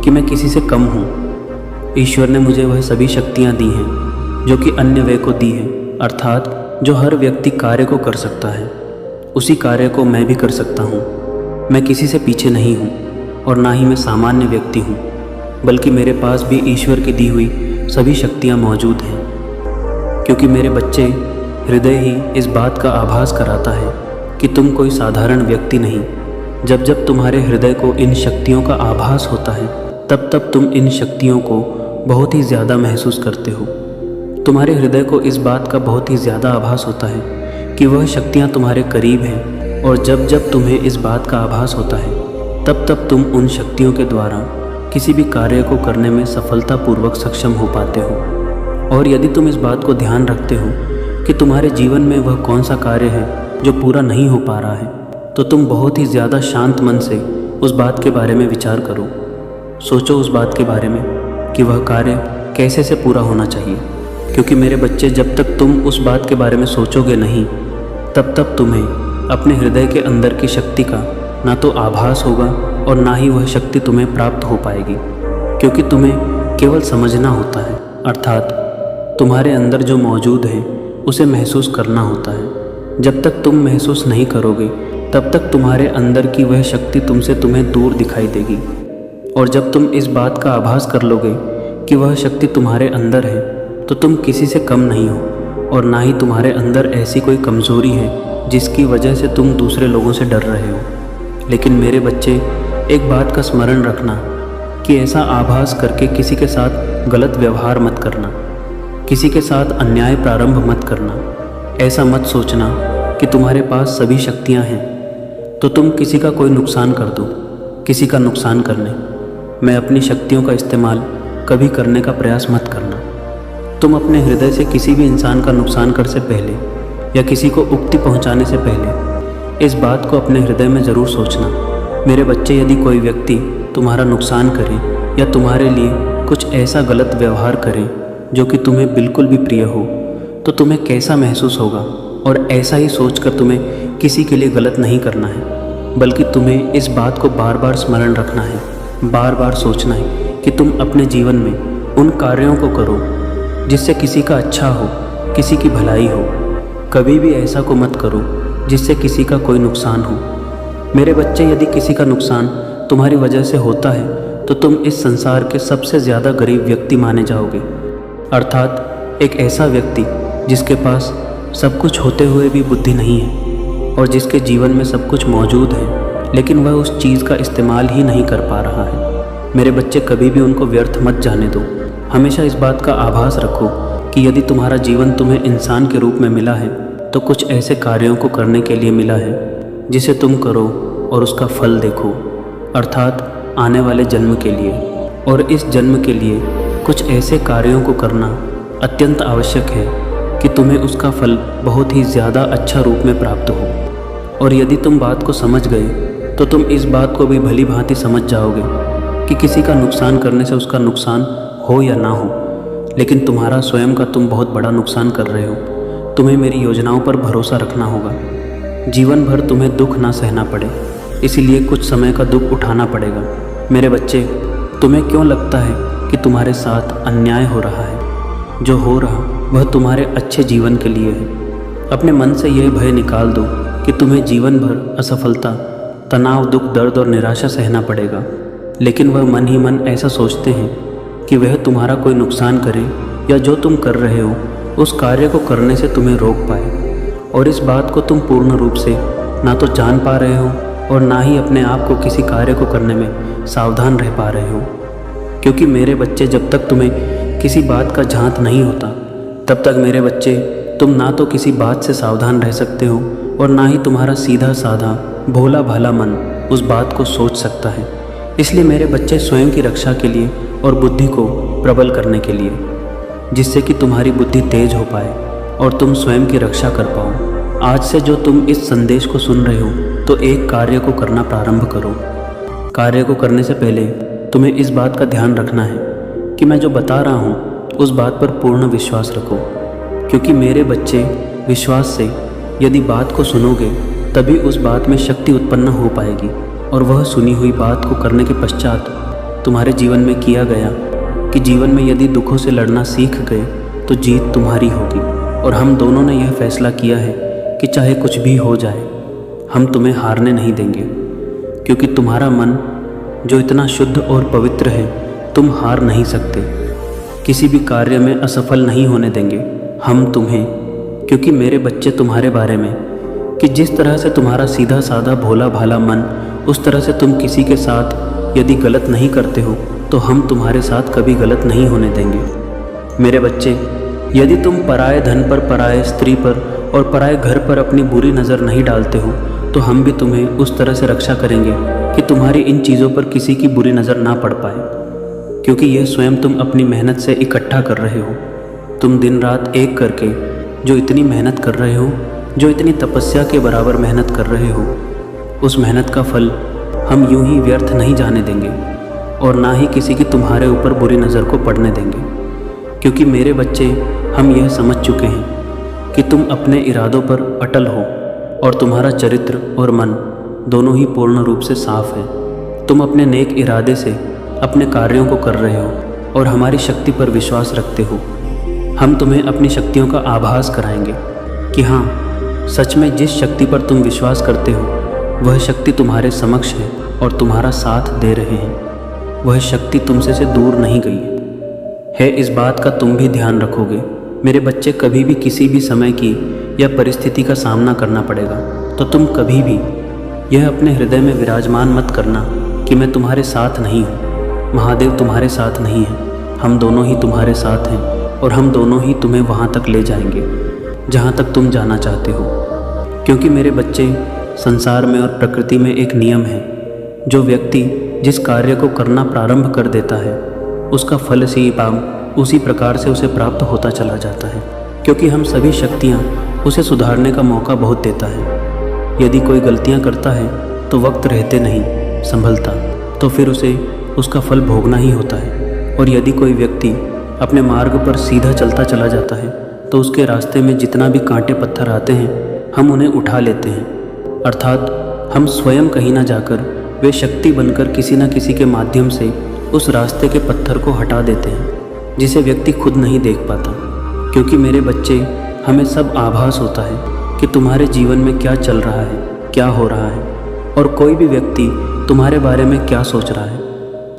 कि मैं किसी से कम हूँ। ईश्वर ने मुझे वह सभी शक्तियाँ दी हैं जो कि अन्य वे को दी हैं, अर्थात जो हर व्यक्ति कार्य को कर सकता है, उसी कार्य को मैं भी कर सकता हूँ। मैं किसी से पीछे नहीं हूँ और ना ही मैं सामान्य व्यक्ति हूँ, बल्कि मेरे पास भी ईश्वर की दी हुई सभी शक्तियाँ मौजूद हैं। क्योंकि मेरे बच्चे, हृदय ही इस बात का आभास कराता है कि तुम कोई साधारण व्यक्ति नहीं। जब जब तुम्हारे हृदय को इन शक्तियों का आभास होता है, तब तब तुम इन शक्तियों को बहुत ही ज़्यादा महसूस करते हो। तुम्हारे हृदय को इस बात का बहुत ही ज़्यादा आभास होता है कि वह शक्तियाँ तुम्हारे करीब हैं, और जब जब तुम्हें इस बात का आभास होता है, तब तब तुम उन शक्तियों के द्वारा किसी भी कार्य को करने में सफलतापूर्वक सक्षम हो पाते हो। और यदि तुम इस बात को ध्यान रखते हो कि तुम्हारे जीवन में वह कौन सा कार्य है जो पूरा नहीं हो पा रहा है, तो तुम बहुत ही ज़्यादा शांत मन से उस बात के बारे में विचार करो। सोचो उस बात के बारे में कि वह कार्य कैसे से पूरा होना चाहिए, क्योंकि मेरे बच्चे, जब तक तुम उस बात के बारे में सोचोगे नहीं, तब तक तुम्हें अपने हृदय के अंदर की शक्ति का ना तो आभास होगा और ना ही वह शक्ति तुम्हें प्राप्त हो पाएगी, क्योंकि तुम्हें केवल समझना होता है, अर्थात तुम्हारे अंदर जो मौजूद है उसे महसूस करना होता है। जब तक तुम महसूस नहीं करोगे, तब तक तुम्हारे अंदर की वह शक्ति तुमसे तुम्हें दूर दिखाई देगी। और जब तुम इस बात का आभास कर लोगे कि वह शक्ति तुम्हारे अंदर है, तो तुम किसी से कम नहीं हो और ना ही तुम्हारे अंदर ऐसी कोई कमज़ोरी है जिसकी वजह से तुम दूसरे लोगों से डर रहे हो। लेकिन मेरे बच्चे, एक बात का स्मरण रखना कि कि ऐसा आभास करके किसी के साथ गलत व्यवहार मत करना, किसी के साथ अन्याय प्रारंभ मत करना। ऐसा मत सोचना कि तुम्हारे पास सभी शक्तियां हैं तो तुम किसी का कोई नुकसान कर दो, किसी का नुकसान करने मैं अपनी शक्तियों का इस्तेमाल कभी करने का प्रयास मत करना। तुम अपने हृदय से किसी भी इंसान का नुकसान कर से पहले या किसी को उक्ति पहुंचाने से पहले इस बात को अपने हृदय में ज़रूर सोचना, मेरे बच्चे, यदि कोई व्यक्ति तुम्हारा नुकसान करे या तुम्हारे लिए कुछ ऐसा गलत व्यवहार करे जो कि तुम्हें बिल्कुल भी प्रिय हो, तो तुम्हें कैसा महसूस होगा। और ऐसा ही सोचकर तुम्हें किसी के लिए गलत नहीं करना है, बल्कि तुम्हें इस बात को बार बार स्मरण रखना है, बार बार सोचना है कि तुम अपने जीवन में उन कार्यों को करो जिससे किसी का अच्छा हो, किसी की भलाई हो। कभी भी ऐसा को मत करो जिससे किसी का कोई नुकसान हो। मेरे बच्चे, यदि किसी का नुकसान तुम्हारी वजह से होता है तो तुम इस संसार के सबसे ज़्यादा गरीब व्यक्ति माने जाओगे, अर्थात एक ऐसा व्यक्ति जिसके पास सब कुछ होते हुए भी बुद्धि नहीं है और जिसके जीवन में सब कुछ मौजूद है लेकिन वह उस चीज़ का इस्तेमाल ही नहीं कर पा रहा है। मेरे बच्चे, कभी भी उनको व्यर्थ मत जाने दो। हमेशा इस बात का आभास रखो कि यदि तुम्हारा जीवन तुम्हें इंसान के रूप में मिला है तो कुछ ऐसे कार्यों को करने के लिए मिला है जिसे तुम करो और उसका फल देखो, अर्थात आने वाले जन्म के लिए। और इस जन्म के लिए कुछ ऐसे कार्यों को करना अत्यंत आवश्यक है कि तुम्हें उसका फल बहुत ही ज़्यादा अच्छा रूप में प्राप्त हो। और यदि तुम बात को समझ गए तो तुम इस बात को भी भली भांति समझ जाओगे कि किसी का नुकसान करने से उसका नुकसान हो या ना हो, लेकिन तुम्हारा स्वयं का तुम बहुत बड़ा नुकसान कर रहे हो। तुम्हें मेरी योजनाओं पर भरोसा रखना होगा। जीवन भर तुम्हें दुख ना सहना पड़े, इसीलिए कुछ समय का दुख उठाना पड़ेगा। मेरे बच्चे, तुम्हें क्यों लगता है कि तुम्हारे साथ अन्याय हो रहा है? जो हो रहा वह तुम्हारे अच्छे जीवन के लिए है। अपने मन से यह भय निकाल दो कि तुम्हें जीवन भर असफलता, तनाव, दुख, दर्द और निराशा सहना पड़ेगा, लेकिन वह मन ही मन ऐसा सोचते हैं कि वह तुम्हारा कोई नुकसान करे या जो तुम कर रहे हो उस कार्य को करने से तुम्हें रोक पाए। और इस बात को तुम पूर्ण रूप से ना तो जान पा रहे हो और ना ही अपने आप को किसी कार्य को करने में सावधान रह पा रहे हो। क्योंकि मेरे बच्चे, जब तक तुम्हें किसी बात का झांत नहीं होता तब तक मेरे बच्चे तुम ना तो किसी बात से सावधान रह सकते हो और ना ही तुम्हारा सीधा साधा भोला भाला मन उस बात को सोच सकता है। इसलिए मेरे बच्चे, स्वयं की रक्षा के लिए और बुद्धि को प्रबल करने के लिए, जिससे कि तुम्हारी बुद्धि तेज हो पाए और तुम स्वयं की रक्षा कर पाओ, आज से जो तुम इस संदेश को सुन रहे हो तो एक कार्य को करना प्रारंभ करो। कार्य को करने से पहले तुम्हें इस बात का ध्यान रखना है कि मैं जो बता रहा हूँ उस बात पर पूर्ण विश्वास रखो, क्योंकि मेरे बच्चे, विश्वास से यदि बात को सुनोगे तभी उस बात में शक्ति उत्पन्न हो पाएगी और वह सुनी हुई बात को करने के पश्चात तुम्हारे जीवन में किया गया कि जीवन में यदि दुखों से लड़ना सीख गए तो जीत तुम्हारी होगी। और हम दोनों ने यह फैसला किया है कि चाहे कुछ भी हो जाए हम तुम्हें हारने नहीं देंगे, क्योंकि तुम्हारा मन जो इतना शुद्ध और पवित्र है, तुम हार नहीं सकते। किसी भी कार्य में असफल नहीं होने देंगे हम तुम्हें, क्योंकि मेरे बच्चे, तुम्हारे बारे में कि जिस तरह से तुम्हारा सीधा साधा भोला भाला मन, उस तरह से तुम किसी के साथ यदि गलत नहीं करते हो तो हम तुम्हारे साथ कभी गलत नहीं होने देंगे। मेरे बच्चे, यदि तुम पराये धन पर, पराये स्त्री पर और पराये घर पर अपनी बुरी नज़र नहीं डालते हो तो हम भी तुम्हें उस तरह से रक्षा करेंगे कि तुम्हारी इन चीज़ों पर किसी की बुरी नज़र ना पड़ पाए, क्योंकि यह स्वयं तुम अपनी मेहनत से इकट्ठा कर रहे हो। तुम दिन रात एक करके जो इतनी मेहनत कर रहे हो, जो इतनी तपस्या के बराबर मेहनत कर रहे हो, उस मेहनत का फल हम यूं ही व्यर्थ नहीं जाने देंगे और ना ही किसी की तुम्हारे ऊपर बुरी नज़र को पड़ने देंगे, क्योंकि मेरे बच्चे, हम यह समझ चुके हैं कि तुम अपने इरादों पर अटल हो और तुम्हारा चरित्र और मन दोनों ही पूर्ण रूप से साफ है। तुम अपने नेक इरादे से अपने कार्यों को कर रहे हो और हमारी शक्ति पर विश्वास रखते हो। हम तुम्हें अपनी शक्तियों का आभास कराएंगे कि हाँ, सच में जिस शक्ति पर तुम विश्वास करते हो वह शक्ति तुम्हारे समक्ष है और तुम्हारा साथ दे रहे हैं। वह शक्ति तुमसे से दूर नहीं गई है। इस बात का तुम भी ध्यान रखोगे। मेरे बच्चे, कभी भी किसी भी समय की या परिस्थिति का सामना करना पड़ेगा तो तुम कभी भी यह अपने हृदय में विराजमान मत करना कि मैं तुम्हारे साथ नहीं हूँ। महादेव तुम्हारे साथ नहीं है, हम दोनों ही तुम्हारे साथ हैं और हम दोनों ही तुम्हें वहाँ तक ले जाएंगे जहाँ तक तुम जाना चाहते हो। क्योंकि मेरे बच्चे, संसार में और प्रकृति में एक नियम है, जो व्यक्ति जिस कार्य को करना प्रारंभ कर देता है उसका फल उसी प्रकार से उसे प्राप्त होता चला जाता है। क्योंकि हम सभी शक्तियाँ उसे सुधारने का मौका बहुत देता है। यदि कोई गलतियाँ करता है तो वक्त रहते नहीं संभलता, तो फिर उसे उसका फल भोगना ही होता है। और यदि कोई व्यक्ति अपने मार्ग पर सीधा चलता चला जाता है तो उसके रास्ते में जितना भी कांटे पत्थर आते हैं हम उन्हें उठा लेते हैं। अर्थात हम स्वयं कहीं ना जाकर वे शक्ति बनकर किसी न किसी के माध्यम से उस रास्ते के पत्थर को हटा देते हैं, जिसे व्यक्ति खुद नहीं देख पाता। क्योंकि मेरे बच्चे, हमें सब आभास होता है कि तुम्हारे जीवन में क्या चल रहा है, क्या हो रहा है, और कोई भी व्यक्ति तुम्हारे बारे में क्या सोच रहा है।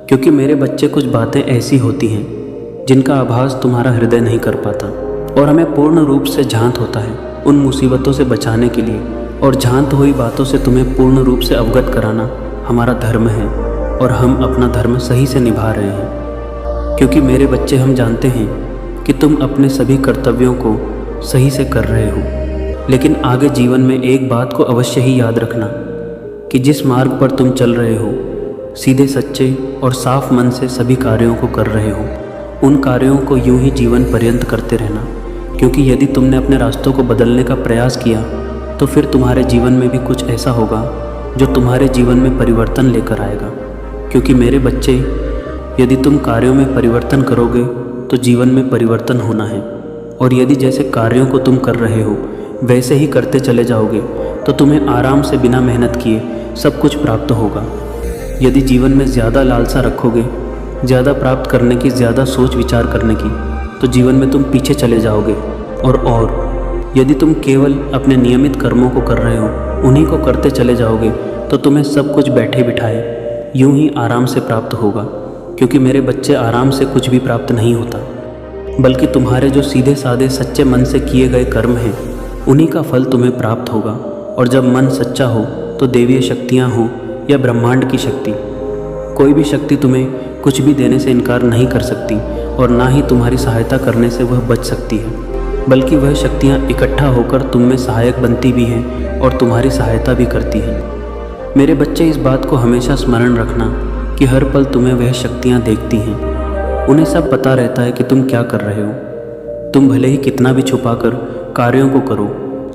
क्योंकि मेरे बच्चे, कुछ बातें ऐसी होती हैं जिनका आभास तुम्हारा हृदय नहीं कर पाता, और हमें पूर्ण रूप से झांत होता है उन मुसीबतों से बचाने के लिए, और झांत हुई बातों से तुम्हें पूर्ण रूप से अवगत कराना हमारा धर्म है, और हम अपना धर्म सही से निभा रहे हैं। क्योंकि मेरे बच्चे, हम जानते हैं कि तुम अपने सभी कर्तव्यों को सही से कर रहे हो, लेकिन आगे जीवन में एक बात को अवश्य ही याद रखना कि जिस मार्ग पर तुम चल रहे हो, सीधे सच्चे और साफ मन से सभी कार्यों को कर रहे हो। उन कार्यों को यूं ही जीवन पर्यंत करते रहना, क्योंकि यदि तुमने अपने रास्तों को बदलने का प्रयास किया तो फिर तुम्हारे जीवन में भी कुछ ऐसा होगा जो तुम्हारे जीवन में परिवर्तन लेकर आएगा। क्योंकि मेरे बच्चे, यदि तुम कार्यों में परिवर्तन करोगे तो जीवन में परिवर्तन होना है, और यदि जैसे कार्यों को तुम कर रहे हो वैसे ही करते चले जाओगे तो तुम्हें आराम से बिना मेहनत किए सब कुछ प्राप्त होगा। यदि जीवन में ज़्यादा लालसा रखोगे, ज़्यादा प्राप्त करने की, ज़्यादा सोच विचार करने की, तो जीवन में तुम पीछे चले जाओगे। और यदि तुम केवल अपने नियमित कर्मों को कर रहे हो, उन्हीं को करते चले जाओगे, तो तुम्हें सब कुछ बैठे बिठाए यूं ही आराम से प्राप्त होगा। क्योंकि मेरे बच्चे, आराम से कुछ भी प्राप्त नहीं होता, बल्कि तुम्हारे जो सीधे साधे सच्चे मन से किए गए कर्म हैं उन्हीं का फल तुम्हें प्राप्त होगा। और जब मन सच्चा हो तो देवीय शक्तियाँ हों या ब्रह्मांड की शक्ति, कोई भी शक्ति तुम्हें कुछ भी देने से इनकार नहीं कर सकती, और ना ही तुम्हारी सहायता करने से वह बच सकती है, बल्कि वह शक्तियाँ इकट्ठा होकर तुम में सहायक बनती भी हैं और तुम्हारी सहायता भी करती हैं। मेरे बच्चे, इस बात को हमेशा स्मरण रखना कि हर पल तुम्हें वह शक्तियाँ देखती हैं। उन्हें सब पता रहता है कि तुम क्या कर रहे हो। तुम भले ही कितना भी छुपाकर कार्यों को करो,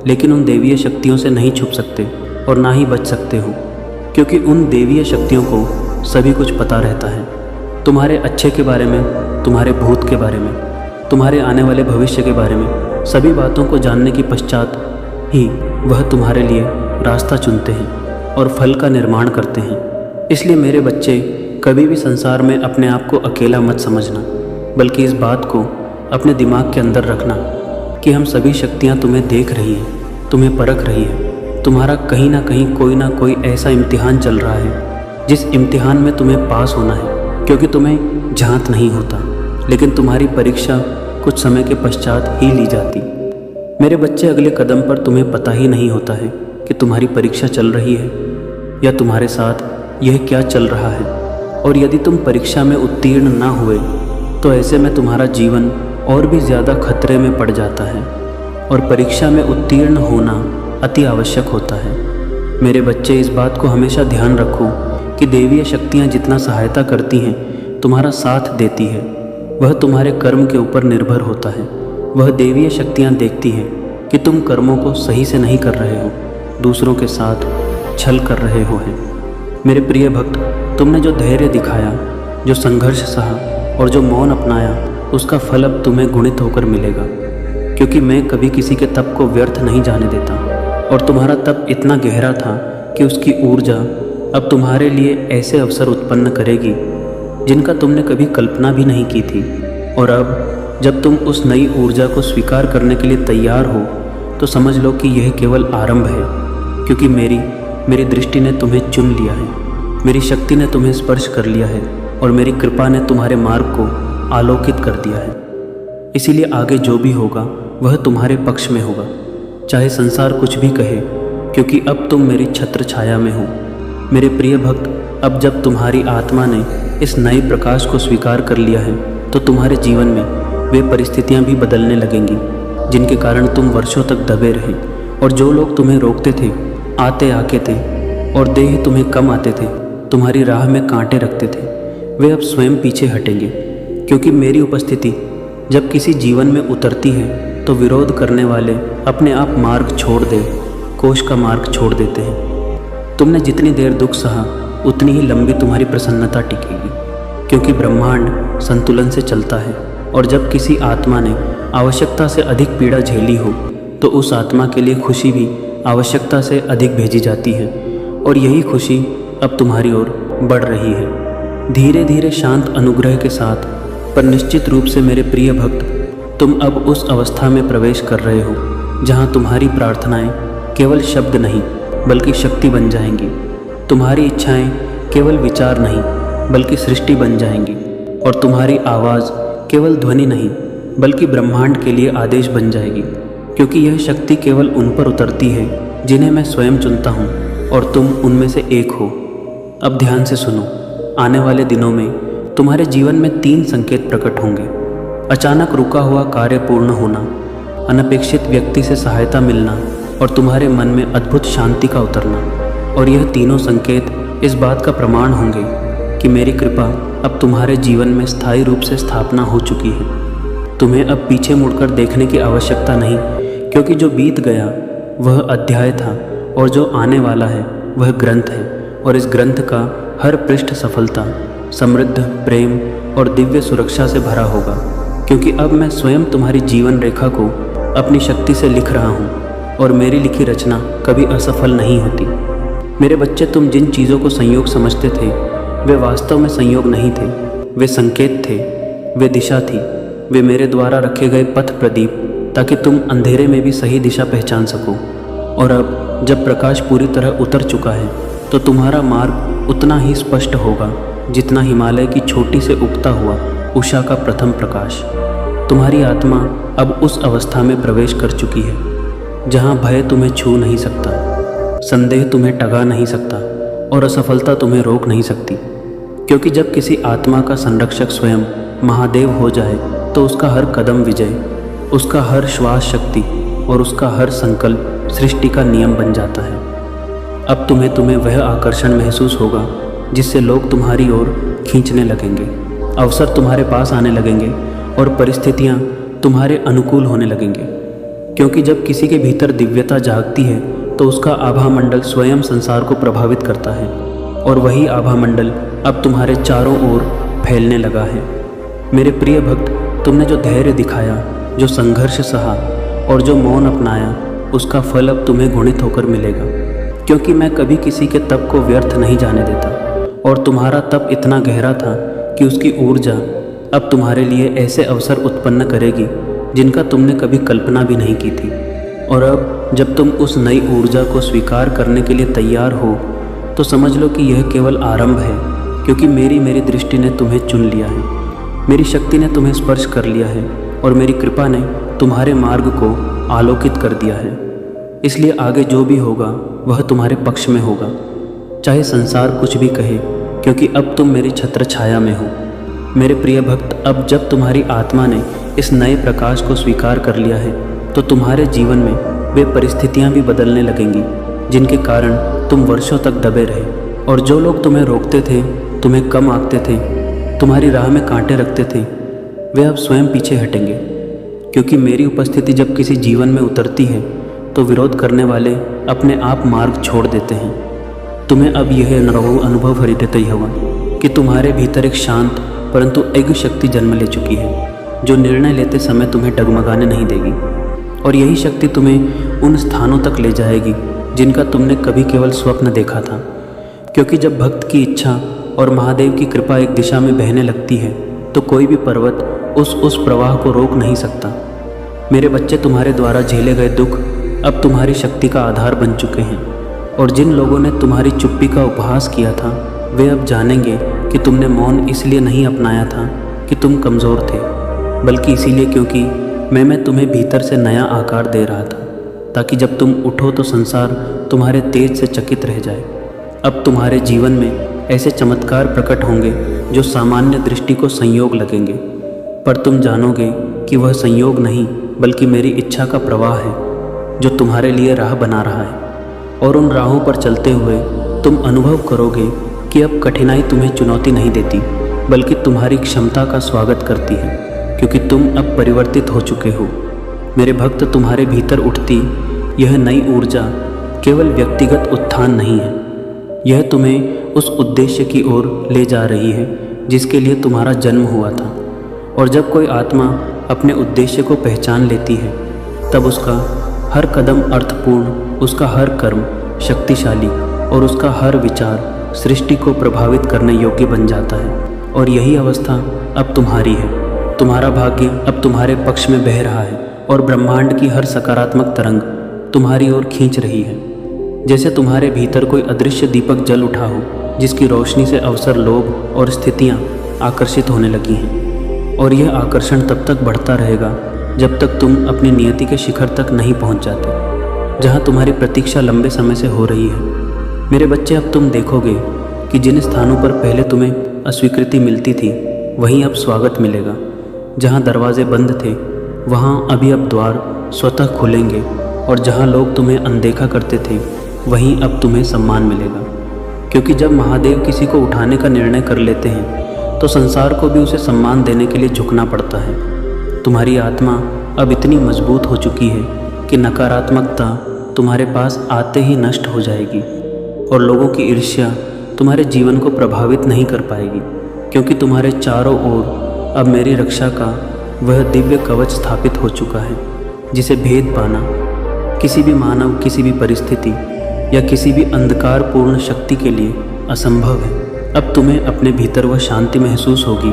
लेकिन उन देवीय शक्तियों से नहीं छुप सकते और ना ही बच सकते हो, क्योंकि उन देवीय शक्तियों को सभी कुछ पता रहता है। तुम्हारे अच्छे के बारे में, तुम्हारे भूत के बारे में, तुम्हारे आने वाले भविष्य के बारे में, सभी बातों को जानने के पश्चात ही वह तुम्हारे लिए रास्ता चुनते हैं और फल का निर्माण करते हैं। इसलिए मेरे बच्चे, कभी भी संसार में अपने आप को अकेला मत समझना, बल्कि इस बात को अपने दिमाग के अंदर रखना कि हम सभी शक्तियाँ तुम्हें देख रही हैं, तुम्हें परख रही है। तुम्हारा कहीं ना कहीं कोई ना कोई ऐसा इम्तिहान चल रहा है जिस इम्तिहान में तुम्हें पास होना है, क्योंकि तुम्हें झांत नहीं होता, लेकिन तुम्हारी परीक्षा कुछ समय के पश्चात ही ली जाती। मेरे बच्चे, अगले कदम पर तुम्हें पता ही नहीं होता है कि तुम्हारी परीक्षा चल रही है या तुम्हारे साथ यह क्या चल रहा है। और यदि तुम परीक्षा में उत्तीर्ण ना हुए तो ऐसे में तुम्हारा जीवन और भी ज़्यादा खतरे में पड़ जाता है, और परीक्षा में उत्तीर्ण होना अति आवश्यक होता है। मेरे बच्चे, इस बात को हमेशा ध्यान रखो कि देवीय शक्तियाँ जितना सहायता करती हैं, तुम्हारा साथ देती है, वह तुम्हारे कर्म के ऊपर निर्भर होता है। वह देवीय शक्तियाँ देखती हैं कि तुम कर्मों को सही से नहीं कर रहे हो, दूसरों के साथ छल कर रहे हो हैं। मेरे प्रिय भक्त, तुमने जो धैर्य दिखाया, जो संघर्ष सहा और जो मौन अपनाया, उसका फल अब तुम्हें गुणित होकर मिलेगा। क्योंकि मैं कभी किसी के तप को व्यर्थ नहीं जाने देता, और तुम्हारा तप इतना गहरा था कि उसकी ऊर्जा अब तुम्हारे लिए ऐसे अवसर उत्पन्न करेगी जिनका तुमने कभी कल्पना भी नहीं की थी। और अब जब तुम उस नई ऊर्जा को स्वीकार करने के लिए तैयार हो तो समझ लो कि यह केवल आरंभ है, क्योंकि मेरी दृष्टि ने तुम्हें चुन लिया है, मेरी शक्ति ने तुम्हें स्पर्श कर लिया है, और मेरी कृपा ने तुम्हारे मार्ग को आलोकित कर दिया है। इसीलिए आगे जो भी होगा वह तुम्हारे पक्ष में होगा, चाहे संसार कुछ भी कहे, क्योंकि अब तुम मेरी छत्र छाया में हो। मेरे प्रिय भक्त, अब जब तुम्हारी आत्मा ने इस नए प्रकाश को स्वीकार कर लिया है तो तुम्हारे जीवन में वे परिस्थितियां भी बदलने लगेंगी जिनके कारण तुम वर्षों तक दबे रहे। और जो लोग तुम्हें रोकते थे, आते आके थे और देह तुम्हें कम आते थे, तुम्हारी राह में कांटे रखते थे, वे अब स्वयं पीछे हटेंगे। क्योंकि मेरी उपस्थिति जब किसी जीवन में उतरती है तो विरोध करने वाले अपने आप मार्ग छोड़ दे, कोष का मार्ग छोड़ देते हैं। तुमने जितनी देर दुख सहा उतनी ही लंबी तुम्हारी प्रसन्नता टिकेगी, क्योंकि ब्रह्मांड संतुलन से चलता है। और जब किसी आत्मा ने आवश्यकता से अधिक पीड़ा झेली हो तो उस आत्मा के लिए खुशी भी आवश्यकता से अधिक भेजी जाती है, और यही खुशी अब तुम्हारी ओर बढ़ रही है, धीरे धीरे शांत अनुग्रह के साथ। पर निश्चित रूप से मेरे प्रिय भक्त, तुम अब उस अवस्था में प्रवेश कर रहे हो जहाँ तुम्हारी प्रार्थनाएं केवल शब्द नहीं बल्कि शक्ति बन जाएंगी। तुम्हारी इच्छाएं केवल विचार नहीं बल्कि सृष्टि बन जाएंगी, और तुम्हारी आवाज़ केवल ध्वनि नहीं बल्कि ब्रह्मांड के लिए आदेश बन जाएगी। क्योंकि यह शक्ति केवल उन पर उतरती है जिन्हें मैं स्वयं चुनता हूँ, और तुम उनमें से एक हो। अब ध्यान से सुनो, आने वाले दिनों में तुम्हारे जीवन में 3 संकेत प्रकट होंगे। अचानक रुका हुआ कार्य पूर्ण होना, अनपेक्षित व्यक्ति से सहायता मिलना और तुम्हारे मन में अद्भुत शांति का उतरना। और यह तीनों संकेत इस बात का प्रमाण होंगे कि मेरी कृपा अब तुम्हारे जीवन में स्थायी रूप से स्थापना हो चुकी है। तुम्हें अब पीछे मुड़कर देखने की आवश्यकता नहीं, क्योंकि जो बीत गया वह अध्याय था और जो आने वाला है वह ग्रंथ है। और इस ग्रंथ का हर पृष्ठ सफलता, समृद्ध, प्रेम और दिव्य सुरक्षा से भरा होगा, क्योंकि अब मैं स्वयं तुम्हारी जीवन रेखा को अपनी शक्ति से लिख रहा हूँ, और मेरी लिखी रचना कभी असफल नहीं होती। मेरे बच्चे, तुम जिन चीज़ों को संयोग समझते थे वे वास्तव में संयोग नहीं थे, वे संकेत थे, वे दिशा थी, वे मेरे द्वारा रखे गए पथ प्रदीप, ताकि तुम अंधेरे में भी सही दिशा पहचान सको। और अब जब प्रकाश पूरी तरह उतर चुका है तो तुम्हारा मार्ग उतना ही स्पष्ट होगा जितना हिमालय की छोटी से उगता हुआ उषा का प्रथम प्रकाश। तुम्हारी आत्मा अब उस अवस्था में प्रवेश कर चुकी है जहाँ भय तुम्हें छू नहीं सकता, संदेह तुम्हें टगा नहीं सकता और असफलता तुम्हें रोक नहीं सकती। क्योंकि जब किसी आत्मा का संरक्षक स्वयं महादेव हो जाए तो उसका हर कदम विजय, उसका हर श्वास शक्ति और उसका हर संकल्प सृष्टि का नियम बन जाता है। अब तुम्हें वह आकर्षण महसूस होगा जिससे लोग तुम्हारी ओर खींचने लगेंगे, अवसर तुम्हारे पास आने लगेंगे और परिस्थितियाँ तुम्हारे अनुकूल होने लगेंगे। क्योंकि जब किसी के भीतर दिव्यता जागती है तो उसका आभा मंडल स्वयं संसार को प्रभावित करता है, और वही आभा मंडल अब तुम्हारे चारों ओर फैलने लगा है। मेरे प्रिय भक्त, तुमने जो धैर्य दिखाया, जो संघर्ष सहा और जो मौन अपनाया, उसका फल अब तुम्हें गुणित होकर मिलेगा। क्योंकि मैं कभी किसी के तप को व्यर्थ नहीं जाने देता, और तुम्हारा तप इतना गहरा था कि उसकी ऊर्जा अब तुम्हारे लिए ऐसे अवसर उत्पन्न करेगी जिनका तुमने कभी कल्पना भी नहीं की थी। और अब जब तुम उस नई ऊर्जा को स्वीकार करने के लिए तैयार हो तो समझ लो कि यह केवल आरंभ है, क्योंकि मेरी दृष्टि ने तुम्हें चुन लिया है, मेरी शक्ति ने तुम्हें स्पर्श कर लिया है और मेरी कृपा ने तुम्हारे मार्ग को आलोकित कर दिया है। इसलिए आगे जो भी होगा वह तुम्हारे पक्ष में होगा, चाहे संसार कुछ भी कहे, क्योंकि अब तुम मेरी छत्र छाया में हो। मेरे प्रिय भक्त, अब जब तुम्हारी आत्मा ने इस नए प्रकाश को स्वीकार कर लिया है तो तुम्हारे जीवन में वे परिस्थितियां भी बदलने लगेंगी जिनके कारण तुम वर्षों तक दबे रहे। और जो लोग तुम्हें रोकते थे, तुम्हें कम आंकते थे, तुम्हारी राह में कांटे रखते थे, वे अब स्वयं पीछे हटेंगे। क्योंकि मेरी उपस्थिति जब किसी जीवन में उतरती है तो विरोध करने वाले अपने आप मार्ग छोड़ देते हैं। तुम्हें अब यह अनुभव खरीदते ही होगा कि तुम्हारे भीतर एक शांत परंतु एक शक्ति जन्म ले चुकी है, जो निर्णय लेते समय तुम्हें डगमगाने नहीं देगी। और यही शक्ति तुम्हें उन स्थानों तक ले जाएगी जिनका तुमने कभी केवल स्वप्न देखा था। क्योंकि जब भक्त की इच्छा और महादेव की कृपा एक दिशा में बहने लगती है तो कोई भी पर्वत उस प्रवाह को रोक नहीं सकता। मेरे बच्चे, तुम्हारे द्वारा झेले गए दुख अब तुम्हारी शक्ति का आधार बन चुके हैं, और जिन लोगों ने तुम्हारी चुप्पी का उपहास किया था वे अब जानेंगे कि तुमने मौन इसलिए नहीं अपनाया था कि तुम कमज़ोर थे, बल्कि इसीलिए क्योंकि मैं तुम्हें भीतर से नया आकार दे रहा था, ताकि जब तुम उठो तो संसार तुम्हारे तेज से चकित रह जाए। अब तुम्हारे जीवन में ऐसे चमत्कार प्रकट होंगे जो सामान्य दृष्टि को संयोग लगेंगे, पर तुम जानोगे कि वह संयोग नहीं बल्कि मेरी इच्छा का प्रवाह है जो तुम्हारे लिए राह बना रहा है। और उन राहों पर चलते हुए तुम अनुभव करोगे कि अब कठिनाई तुम्हें चुनौती नहीं देती बल्कि तुम्हारी क्षमता का स्वागत करती है, क्योंकि तुम अब परिवर्तित हो चुके हो। मेरे भक्त, तुम्हारे भीतर उठती यह नई ऊर्जा केवल व्यक्तिगत उत्थान नहीं है, यह तुम्हें उस उद्देश्य की ओर ले जा रही है जिसके लिए तुम्हारा जन्म हुआ था। और जब कोई आत्मा अपने उद्देश्य को पहचान लेती है तब उसका हर कदम अर्थपूर्ण, उसका हर कर्म शक्तिशाली और उसका हर विचार सृष्टि को प्रभावित करने योग्य बन जाता है। और यही अवस्था अब तुम्हारी है। तुम्हारा भाग्य अब तुम्हारे पक्ष में बह रहा है और ब्रह्मांड की हर सकारात्मक तरंग तुम्हारी ओर खींच रही है। जैसे तुम्हारे भीतर कोई अदृश्य दीपक जल उठा हो जिसकी रोशनी से अवसर, लोभ और स्थितियाँ आकर्षित होने लगी हैं। और यह आकर्षण तब तक बढ़ता रहेगा जब तक तुम अपनी नियति के शिखर तक नहीं पहुँच जाते, जहाँ तुम्हारी प्रतीक्षा लंबे समय से हो रही है। मेरे बच्चे, अब तुम देखोगे कि जिन स्थानों पर पहले तुम्हें अस्वीकृति मिलती थी वहीं अब स्वागत मिलेगा। जहाँ दरवाजे बंद थे वहाँ अभी अब द्वार स्वतः खुलेंगे, और जहाँ लोग तुम्हें अनदेखा करते थे वहीं अब तुम्हें सम्मान मिलेगा। क्योंकि जब महादेव किसी को उठाने का निर्णय कर लेते हैं तो संसार को भी उसे सम्मान देने के लिए झुकना पड़ता है। तुम्हारी आत्मा अब इतनी मजबूत हो चुकी है कि नकारात्मकता तुम्हारे पास आते ही नष्ट हो जाएगी और लोगों की ईर्ष्या तुम्हारे जीवन को प्रभावित नहीं कर पाएगी, क्योंकि तुम्हारे चारों ओर अब मेरी रक्षा का वह दिव्य कवच स्थापित हो चुका है जिसे भेद पाना किसी भी मानव, किसी भी परिस्थिति या किसी भी अंधकारपूर्ण शक्ति के लिए असंभव है। अब तुम्हें अपने भीतर वह शांति महसूस होगी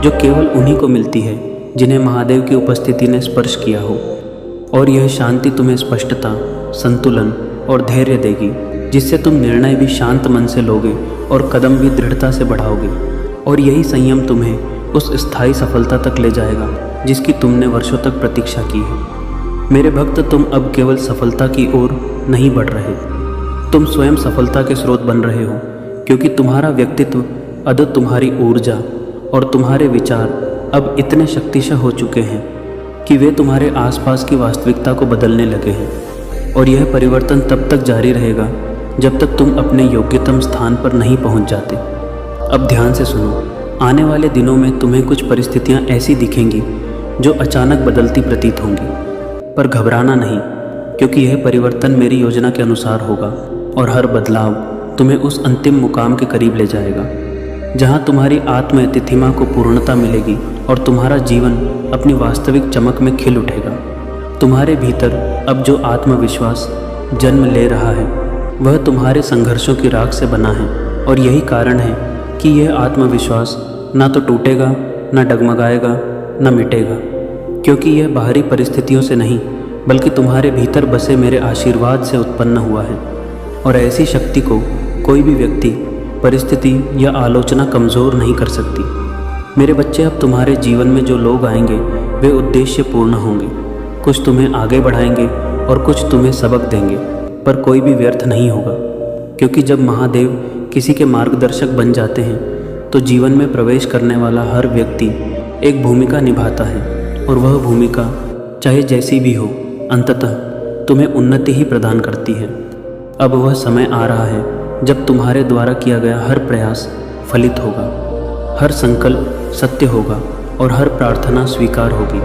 जो केवल उन्हीं को मिलती है जिन्हें महादेव की उपस्थिति ने स्पर्श किया हो। और यह शांति तुम्हें स्पष्टता, संतुलन और धैर्य देगी, जिससे तुम निर्णय भी शांत मन से लोगे और कदम भी दृढ़ता से बढ़ाओगे। और यही संयम तुम्हें उस स्थायी सफलता तक ले जाएगा जिसकी तुमने वर्षों तक प्रतीक्षा की है। मेरे भक्त, तुम अब केवल सफलता की ओर नहीं बढ़ रहे, तुम स्वयं सफलता के स्रोत बन रहे हो, क्योंकि तुम्हारा व्यक्तित्व, अदब, तुम्हारी ऊर्जा और तुम्हारे विचार अब इतने शक्तिशाली हो चुके हैं कि वे तुम्हारे आसपास की वास्तविकता को बदलने लगे हैं। और यह परिवर्तन तब तक जारी रहेगा जब तक तुम अपने योग्यतम स्थान पर नहीं पहुंच जाते। अब ध्यान से सुनो, आने वाले दिनों में तुम्हें कुछ परिस्थितियां ऐसी दिखेंगी जो अचानक बदलती प्रतीत होंगी, पर घबराना नहीं, क्योंकि यह परिवर्तन मेरी योजना के अनुसार होगा और हर बदलाव तुम्हें उस अंतिम मुकाम के करीब ले जाएगा जहां तुम्हारी आत्म तिथिमा को पूर्णता मिलेगी और तुम्हारा जीवन अपनी वास्तविक चमक में खिल उठेगा। तुम्हारे भीतर अब जो आत्मविश्वास जन्म ले रहा है वह तुम्हारे संघर्षों की राख से बना है, और यही कारण है कि यह आत्मविश्वास ना तो टूटेगा, ना डगमगाएगा, ना मिटेगा, क्योंकि यह बाहरी परिस्थितियों से नहीं बल्कि तुम्हारे भीतर बसे मेरे आशीर्वाद से उत्पन्न हुआ है। और ऐसी शक्ति को कोई भी व्यक्ति, परिस्थिति या आलोचना कमज़ोर नहीं कर सकती। मेरे बच्चे, अब तुम्हारे जीवन में जो लोग आएंगे वे उद्देश्य पूर्ण होंगे। कुछ तुम्हें आगे बढ़ाएंगे और कुछ तुम्हें सबक देंगे, पर कोई भी व्यर्थ नहीं होगा, क्योंकि जब महादेव किसी के मार्गदर्शक बन जाते हैं तो जीवन में प्रवेश करने वाला हर व्यक्ति एक भूमिका निभाता है, और वह भूमिका चाहे जैसी भी हो अंततः तुम्हें उन्नति ही प्रदान करती है। अब वह समय आ रहा है जब तुम्हारे द्वारा किया गया हर प्रयास फलित होगा, हर संकल्प सत्य होगा और हर प्रार्थना स्वीकार होगी,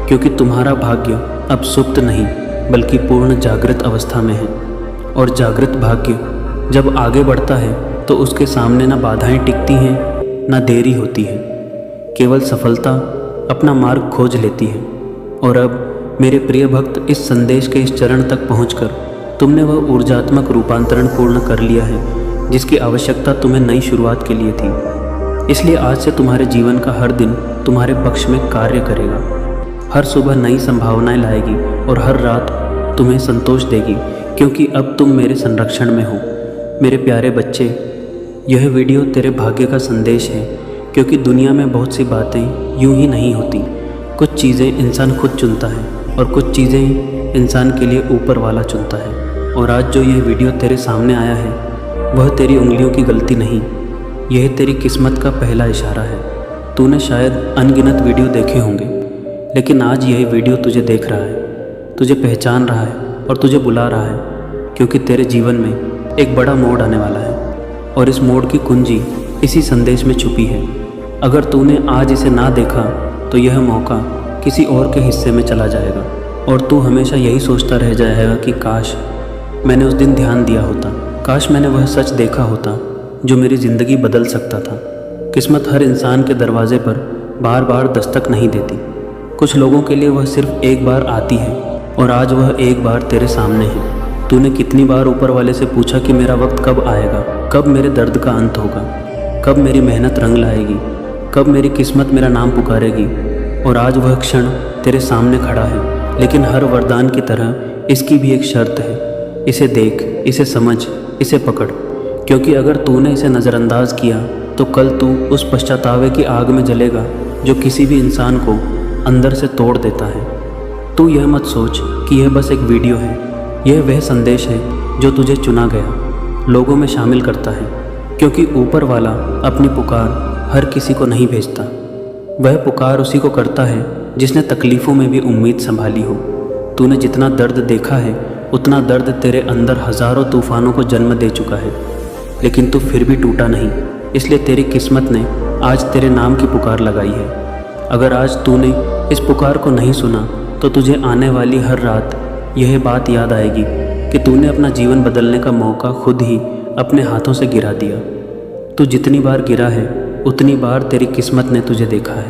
क्योंकि तुम्हारा भाग्य अब सुप्त नहीं बल्कि पूर्ण जागृत अवस्था में है। और जागृत भाग्य जब आगे बढ़ता है तो उसके सामने न बाधाएं टिकती हैं, न देरी होती है, केवल सफलता अपना मार्ग खोज लेती है। और अब मेरे प्रिय भक्त, इस संदेश के इस चरण तक पहुंचकर तुमने वह ऊर्जात्मक रूपांतरण पूर्ण कर लिया है जिसकी आवश्यकता तुम्हें नई शुरुआत के लिए थी। इसलिए आज से तुम्हारे जीवन का हर दिन तुम्हारे पक्ष में कार्य करेगा, हर सुबह नई संभावनाएं लाएगी और हर रात तुम्हें संतोष देगी, क्योंकि अब तुम मेरे संरक्षण में हो। मेरे प्यारे बच्चे, यह वीडियो तेरे भाग्य का संदेश है, क्योंकि दुनिया में बहुत सी बातें यूं ही नहीं होती। कुछ चीज़ें इंसान खुद चुनता है और कुछ चीज़ें इंसान के लिए ऊपर वाला चुनता है। और आज जो यह वीडियो तेरे सामने आया है वह तेरी उंगलियों की गलती नहीं, यह तेरी किस्मत का पहला इशारा है। तूने शायद अनगिनत वीडियो देखे होंगे, लेकिन आज यही वीडियो तुझे देख रहा है, तुझे पहचान रहा है और तुझे बुला रहा है, क्योंकि तेरे जीवन में एक बड़ा मोड़ आने वाला है और इस मोड़ की कुंजी इसी संदेश में छुपी है। अगर तूने आज इसे ना देखा तो यह मौका किसी और के हिस्से में चला जाएगा और तू हमेशा यही सोचता रह जाएगा कि काश मैंने उस दिन ध्यान दिया होता, काश मैंने वह सच देखा होता जो मेरी ज़िंदगी बदल सकता था। किस्मत हर इंसान के दरवाजे पर बार बार दस्तक नहीं देती। कुछ लोगों के लिए वह सिर्फ एक बार आती है और आज वह एक बार तेरे सामने है। तूने कितनी बार ऊपर वाले से पूछा कि मेरा वक्त कब आएगा, कब मेरे दर्द का अंत होगा, कब मेरी मेहनत रंग लाएगी, कब मेरी किस्मत मेरा नाम पुकारेगी, और आज वह क्षण तेरे सामने खड़ा है। लेकिन हर वरदान की तरह इसकी भी एक शर्त है, इसे देख, इसे समझ, इसे पकड़, क्योंकि अगर तूने इसे नज़रअंदाज किया तो कल तू उस पश्चातावे की आग में जलेगा जो किसी भी इंसान को अंदर से तोड़ देता है। तू यह मत सोच कि यह बस एक वीडियो है, यह वह संदेश है जो तुझे चुना गया लोगों में शामिल करता है, क्योंकि ऊपर वाला अपनी पुकार हर किसी को नहीं भेजता। वह पुकार उसी को करता है जिसने तकलीफ़ों में भी उम्मीद संभाली हो। तूने जितना दर्द देखा है उतना दर्द तेरे अंदर हज़ारों तूफ़ानों को जन्म दे चुका है, लेकिन तू फिर भी टूटा नहीं। इसलिए तेरी किस्मत ने आज तेरे नाम की पुकार लगाई है। अगर आज तूने इस पुकार को नहीं सुना तो तुझे आने वाली हर रात यह बात याद आएगी कि तूने अपना जीवन बदलने का मौका खुद ही अपने हाथों से गिरा दिया। तू जितनी बार गिरा है उतनी बार तेरी किस्मत ने तुझे देखा है,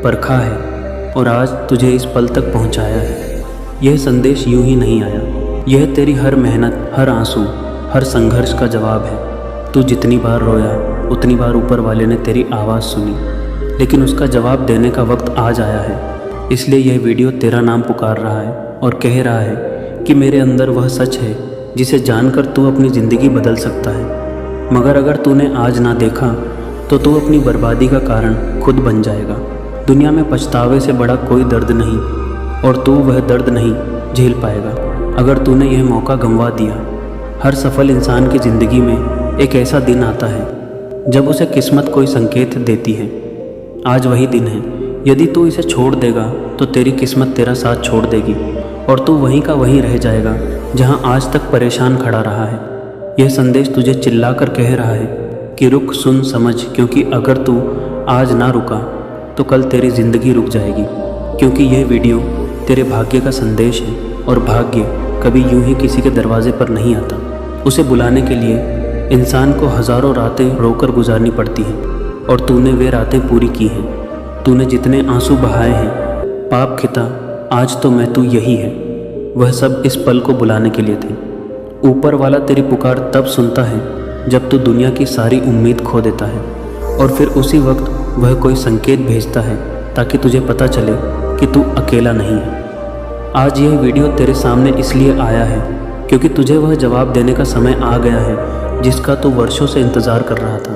परखा है और आज तुझे इस पल तक पहुंचाया है। यह संदेश यूं ही नहीं आया, यह तेरी हर मेहनत, हर आंसू, हर संघर्ष का जवाब है। तू जितनी बार रोया उतनी बार ऊपर वाले ने तेरी आवाज़ सुनी, लेकिन उसका जवाब देने का वक्त आज आया है। इसलिए यह वीडियो तेरा नाम पुकार रहा है और कह रहा है कि मेरे अंदर वह सच है जिसे जानकर तू अपनी ज़िंदगी बदल सकता है। मगर अगर तूने आज ना देखा तो तू अपनी बर्बादी का कारण खुद बन जाएगा। दुनिया में पछतावे से बड़ा कोई दर्द नहीं और तू वह दर्द नहीं झेल पाएगा अगर तूने यह मौका गंवा दिया। हर सफल इंसान की ज़िंदगी में एक ऐसा दिन आता है जब उसे किस्मत कोई संकेत देती है। आज वही दिन है। यदि तू इसे छोड़ देगा तो तेरी किस्मत तेरा साथ छोड़ देगी और तू वहीं का वहीं रह जाएगा जहां आज तक परेशान खड़ा रहा है। यह संदेश तुझे चिल्लाकर कह रहा है कि रुक, सुन, समझ, क्योंकि अगर तू आज ना रुका तो कल तेरी ज़िंदगी रुक जाएगी। क्योंकि यह वीडियो तेरे भाग्य का संदेश है और भाग्य कभी यूं ही किसी के दरवाजे पर नहीं आता। उसे बुलाने के लिए इंसान को हज़ारों रातें रोकर गुजारनी पड़ती हैं और तूने वे रातें पूरी की हैं। तूने जितने आंसू बहाए हैं, पाप खिता, आज तो मैं तू यही है, वह सब इस पल को बुलाने के लिए थे। ऊपर वाला तेरी पुकार तब सुनता है जब तू दुनिया की सारी उम्मीद खो देता है और फिर उसी वक्त वह कोई संकेत भेजता है ताकि तुझे पता चले कि तू अकेला नहीं है। आज यह वीडियो तेरे सामने इसलिए आया है क्योंकि तुझे वह जवाब देने का समय आ गया है जिसका तू वर्षों से इंतज़ार कर रहा था।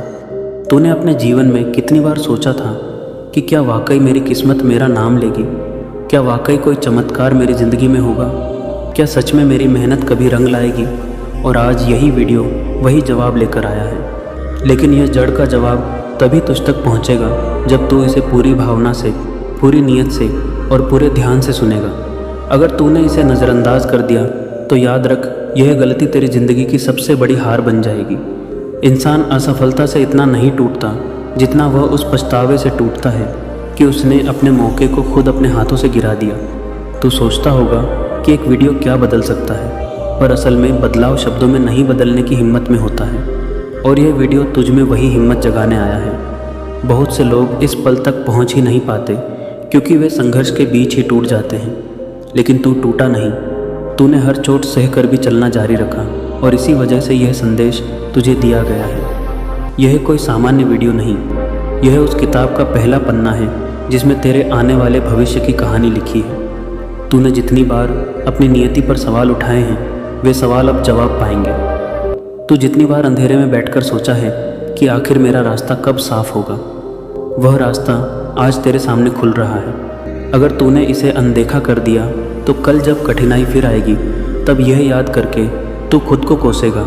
तूने अपने जीवन में कितनी बार सोचा था कि क्या वाकई मेरी किस्मत मेरा नाम लेगी, क्या वाकई कोई चमत्कार मेरी ज़िंदगी में होगा, क्या सच में मेरी मेहनत कभी रंग लाएगी। और आज यही वीडियो वही जवाब लेकर आया है। लेकिन यह जड़ का जवाब तभी तुझ तक पहुंचेगा जब तू इसे पूरी भावना से, पूरी नीयत से और पूरे ध्यान से सुनेगा। अगर तूने इसे नज़रअंदाज कर दिया तो याद रख, यह गलती तेरी ज़िंदगी की सबसे बड़ी हार बन जाएगी। इंसान असफलता से इतना नहीं टूटता जितना वह उस पछतावे से टूटता है कि उसने अपने मौके को खुद अपने हाथों से गिरा दिया। तू सोचता होगा कि एक वीडियो क्या बदल सकता है, पर असल में बदलाव शब्दों में नहीं बदलने की हिम्मत में होता है। और यह वीडियो तुझ में वही हिम्मत जगाने आया है। बहुत से लोग इस पल तक पहुंच ही नहीं पाते क्योंकि वे संघर्ष के बीच ही टूट जाते हैं, लेकिन तू टूटा नहीं। तूने हर चोट सह कर भी चलना जारी रखा और इसी वजह से यह संदेश तुझे दिया गया है। यह कोई सामान्य वीडियो नहीं, यह उस किताब का पहला पन्ना है जिसमें तेरे आने वाले भविष्य की कहानी लिखी है। तूने जितनी बार अपनी नियति पर सवाल उठाए हैं वे सवाल अब जवाब पाएंगे। तू जितनी बार अंधेरे में बैठकर सोचा है कि आखिर मेरा रास्ता कब साफ होगा, वह रास्ता आज तेरे सामने खुल रहा है। अगर तूने इसे अनदेखा कर दिया तो कल जब कठिनाई फिर आएगी तब यह याद करके तू खुद को कोसेगा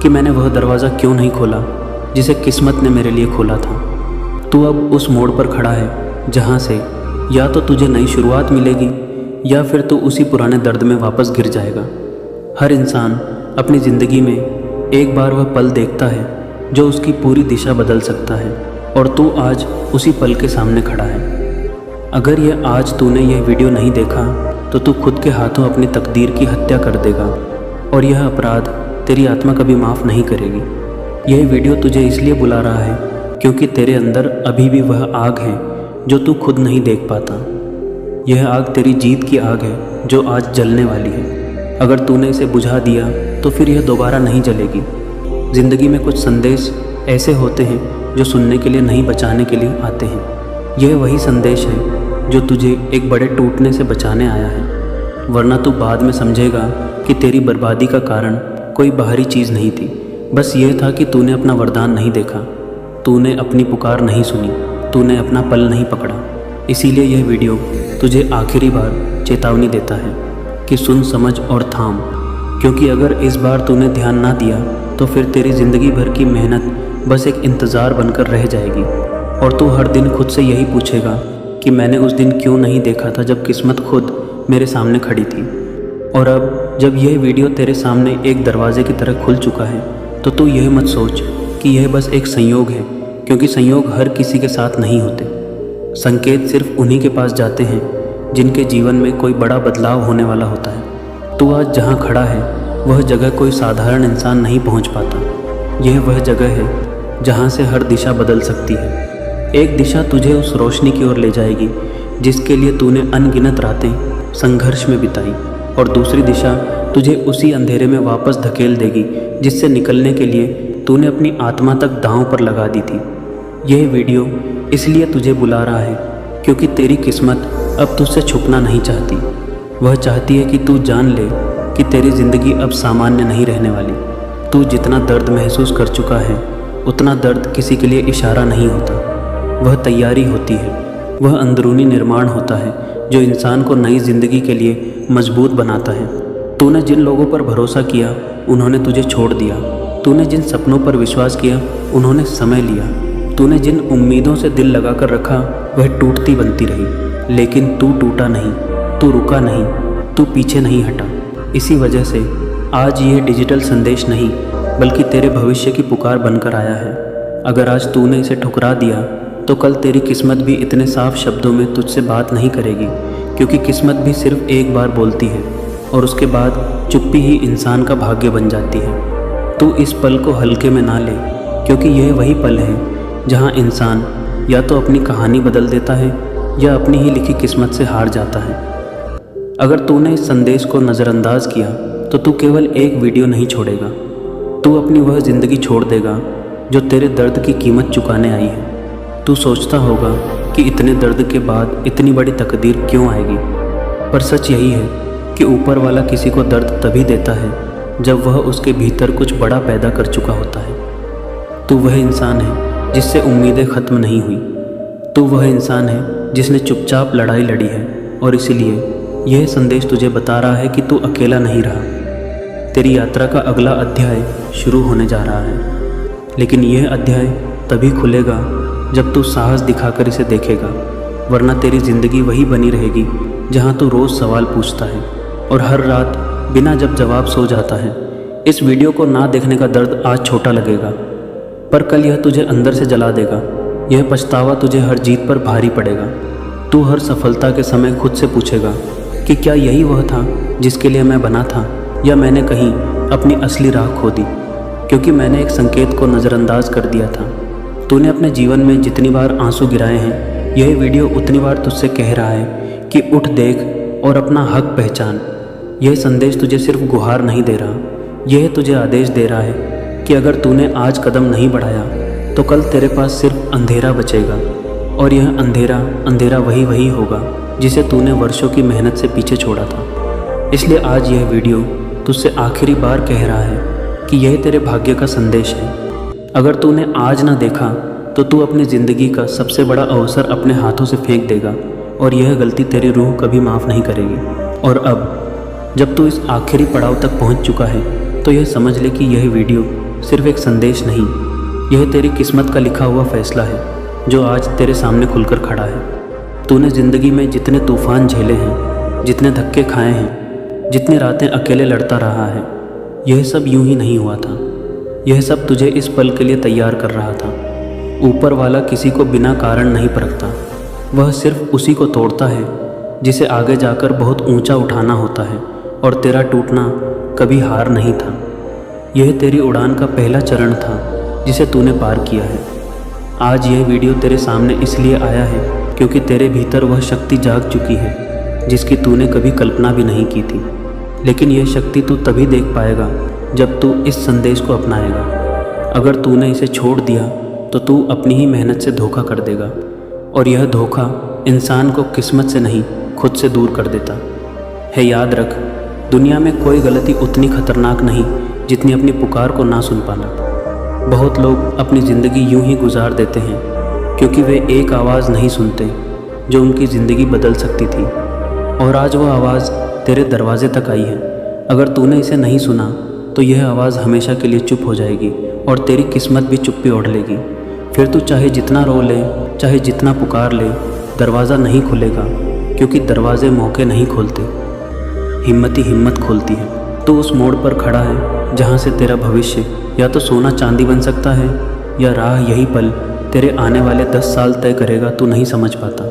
कि मैंने वह दरवाज़ा क्यों नहीं खोला जिसे किस्मत ने मेरे लिए खोला था। तू अब उस मोड़ पर खड़ा है जहाँ से या तो तुझे नई शुरुआत मिलेगी या फिर तू उसी पुराने दर्द में वापस गिर जाएगा। हर इंसान अपनी ज़िंदगी में एक बार वह पल देखता है जो उसकी पूरी दिशा बदल सकता है, और तू आज उसी पल के सामने खड़ा है। अगर यह आज तूने यह वीडियो नहीं देखा तो तू खुद के हाथों अपनी तकदीर की हत्या कर देगा, और यह अपराध तेरी आत्मा कभी माफ़ नहीं करेगी। यह वीडियो तुझे इसलिए बुला रहा है क्योंकि तेरे अंदर अभी भी वह आग है जो तू खुद नहीं देख पाता। यह आग तेरी जीत की आग है जो आज जलने वाली है। अगर तूने इसे बुझा दिया तो फिर यह दोबारा नहीं जलेगी। ज़िंदगी में कुछ संदेश ऐसे होते हैं जो सुनने के लिए नहीं, बचाने के लिए आते हैं। यह वही संदेश है जो तुझे एक बड़े टूटने से बचाने आया है, वरना तू बाद में समझेगा कि तेरी बर्बादी का कारण कोई बाहरी चीज़ नहीं थी। बस यह था कि तूने अपना वरदान नहीं देखा, तूने अपनी पुकार नहीं सुनी, तूने अपना पल नहीं पकड़ा। इसीलिए यह वीडियो तुझे आखिरी बार चेतावनी देता है कि सुन, समझ और थाम, क्योंकि अगर इस बार तूने ध्यान ना दिया तो फिर तेरी ज़िंदगी भर की मेहनत बस एक इंतज़ार बनकर रह जाएगी, और तू हर दिन खुद से यही पूछेगा कि मैंने उस दिन क्यों नहीं देखा था जब किस्मत खुद मेरे सामने खड़ी थी। और अब जब यह वीडियो तेरे सामने एक दरवाजे की तरह खुल चुका है तो तू यह मत सोच कि यह बस एक संयोग है, क्योंकि संयोग हर किसी के साथ नहीं होते। संकेत सिर्फ उन्हीं के पास जाते हैं जिनके जीवन में कोई बड़ा बदलाव होने वाला होता है। तू आज जहाँ खड़ा है वह जगह कोई साधारण इंसान नहीं पहुँच पाता। यह वह जगह है जहाँ से हर दिशा बदल सकती है। एक दिशा तुझे उस रोशनी की ओर ले जाएगी जिसके लिए तूने अनगिनत रातें संघर्ष में बिताई, और दूसरी दिशा तुझे उसी अंधेरे में वापस धकेल देगी जिससे निकलने के लिए तूने अपनी आत्मा तक दांव पर लगा दी थी। यह वीडियो इसलिए तुझे बुला रहा है क्योंकि तेरी किस्मत अब तुझसे छुपना नहीं चाहती। वह चाहती है कि तू जान ले कि तेरी ज़िंदगी अब सामान्य नहीं रहने वाली। तू जितना दर्द महसूस कर चुका है उतना दर्द किसी के लिए इशारा नहीं होता, वह तैयारी होती है, वह अंदरूनी निर्माण होता है जो इंसान को नई ज़िंदगी के लिए मजबूत बनाता है। तूने जिन लोगों पर भरोसा किया उन्होंने तुझे छोड़ दिया, तूने जिन सपनों पर विश्वास किया उन्होंने समय लिया, तूने जिन उम्मीदों से दिल लगाकर रखा वह टूटती बनती रही, लेकिन तू टूटा नहीं, तू रुका नहीं, तू पीछे नहीं हटा। इसी वजह से आज ये डिजिटल संदेश नहीं बल्कि तेरे भविष्य की पुकार बनकर आया है। अगर आज तूने इसे ठुकरा दिया तो कल तेरी किस्मत भी इतने साफ शब्दों में तुझसे बात नहीं करेगी, क्योंकि किस्मत भी सिर्फ एक बार बोलती है और उसके बाद चुप्पी ही इंसान का भाग्य बन जाती है। तू इस पल को हल्के में ना ले, क्योंकि यह वही पल है जहां इंसान या तो अपनी कहानी बदल देता है या अपनी ही लिखी किस्मत से हार जाता है। अगर तूने इस संदेश को नज़रअंदाज किया तो तू केवल एक वीडियो नहीं छोड़ेगा, तू अपनी वह ज़िंदगी छोड़ देगा जो तेरे दर्द की कीमत चुकाने आई है। तू सोचता होगा कि इतने दर्द के बाद इतनी बड़ी तकदीर क्यों आएगी, पर सच यही है कि ऊपर वाला किसी को दर्द तभी देता है जब वह उसके भीतर कुछ बड़ा पैदा कर चुका होता है। तू वह इंसान है जिससे उम्मीदें ख़त्म नहीं हुई, तू वह इंसान है जिसने चुपचाप लड़ाई लड़ी है, और इसीलिए यह संदेश तुझे बता रहा है कि तू अकेला नहीं रहा। तेरी यात्रा का अगला अध्याय शुरू होने जा रहा है, लेकिन यह अध्याय तभी खुलेगा जब तू साहस दिखाकर इसे देखेगा, वरना तेरी ज़िंदगी वही बनी रहेगी जहां तू रोज़ सवाल पूछता है और हर रात बिना जब जवाब सो जाता है। इस वीडियो को ना देखने का दर्द आज छोटा लगेगा, पर कल यह तुझे अंदर से जला देगा। यह पछतावा तुझे हर जीत पर भारी पड़ेगा। तू हर सफलता के समय खुद से पूछेगा कि क्या यही वह था जिसके लिए मैं बना था, या मैंने कहीं अपनी असली राह खो दी क्योंकि मैंने एक संकेत को नज़रअंदाज कर दिया था। तूने अपने जीवन में जितनी बार आंसू गिराए हैं, यह वीडियो उतनी बार तुझसे कह रहा है कि उठ, देख और अपना हक पहचान। यह संदेश तुझे सिर्फ गुहार नहीं दे रहा, यह तुझे आदेश दे रहा है कि अगर तूने आज कदम नहीं बढ़ाया तो कल तेरे पास सिर्फ अंधेरा बचेगा, और यह अंधेरा वही होगा जिसे तूने वर्षों की मेहनत से पीछे छोड़ा था। इसलिए आज यह वीडियो तुझसे आखिरी बार कह रहा है कि यह तेरे भाग्य का संदेश है। अगर तूने आज ना देखा तो तू अपनी ज़िंदगी का सबसे बड़ा अवसर अपने हाथों से फेंक देगा, और यह गलती तेरी रूह कभी माफ़ नहीं करेगी। और अब जब तू इस आखिरी पड़ाव तक पहुंच चुका है तो यह समझ ले कि यह वीडियो सिर्फ एक संदेश नहीं, यह तेरी किस्मत का लिखा हुआ फैसला है जो आज तेरे सामने खुलकर खड़ा है। तूने ज़िंदगी में जितने तूफ़ान झेले हैं, जितने धक्के खाए हैं, जितनी रातें अकेले लड़ता रहा है, यह सब यूं ही नहीं हुआ था। यह सब तुझे इस पल के लिए तैयार कर रहा था। ऊपर वाला किसी को बिना कारण नहीं परखता, वह सिर्फ उसी को तोड़ता है जिसे आगे जाकर बहुत ऊंचा उठाना होता है। और तेरा टूटना कभी हार नहीं था, यह तेरी उड़ान का पहला चरण था जिसे तूने पार किया है। आज यह वीडियो तेरे सामने इसलिए आया है क्योंकि तेरे भीतर वह शक्ति जाग चुकी है जिसकी तूने कभी कल्पना भी नहीं की थी। लेकिन यह शक्ति तू तभी देख पाएगा जब तू इस संदेश को अपनाएगा। अगर तूने इसे छोड़ दिया तो तू अपनी ही मेहनत से धोखा कर देगा, और यह धोखा इंसान को किस्मत से नहीं खुद से दूर कर देता है। याद रख, दुनिया में कोई गलती उतनी खतरनाक नहीं जितनी अपनी पुकार को ना सुन पाना। बहुत लोग अपनी ज़िंदगी यूं ही गुजार देते हैं क्योंकि वे एक आवाज़ नहीं सुनते जो उनकी ज़िंदगी बदल सकती थी, और आज वह आवाज़ तेरे दरवाजे तक आई है। अगर तूने इसे नहीं सुना तो यह आवाज़ हमेशा के लिए चुप हो जाएगी और तेरी किस्मत भी चुप्पी ओढ़ लेगी। फिर तू चाहे जितना रो ले, चाहे जितना पुकार ले, दरवाज़ा नहीं खुलेगा, क्योंकि दरवाजे मौके नहीं खोलते, हिम्मत ही हिम्मत खोलती है। तू उस मोड़ पर खड़ा है जहाँ से तेरा भविष्य या तो सोना चांदी बन सकता है, या राह यही पल तेरे आने वाले 10 साल तय करेगा, तू नहीं समझ पाता।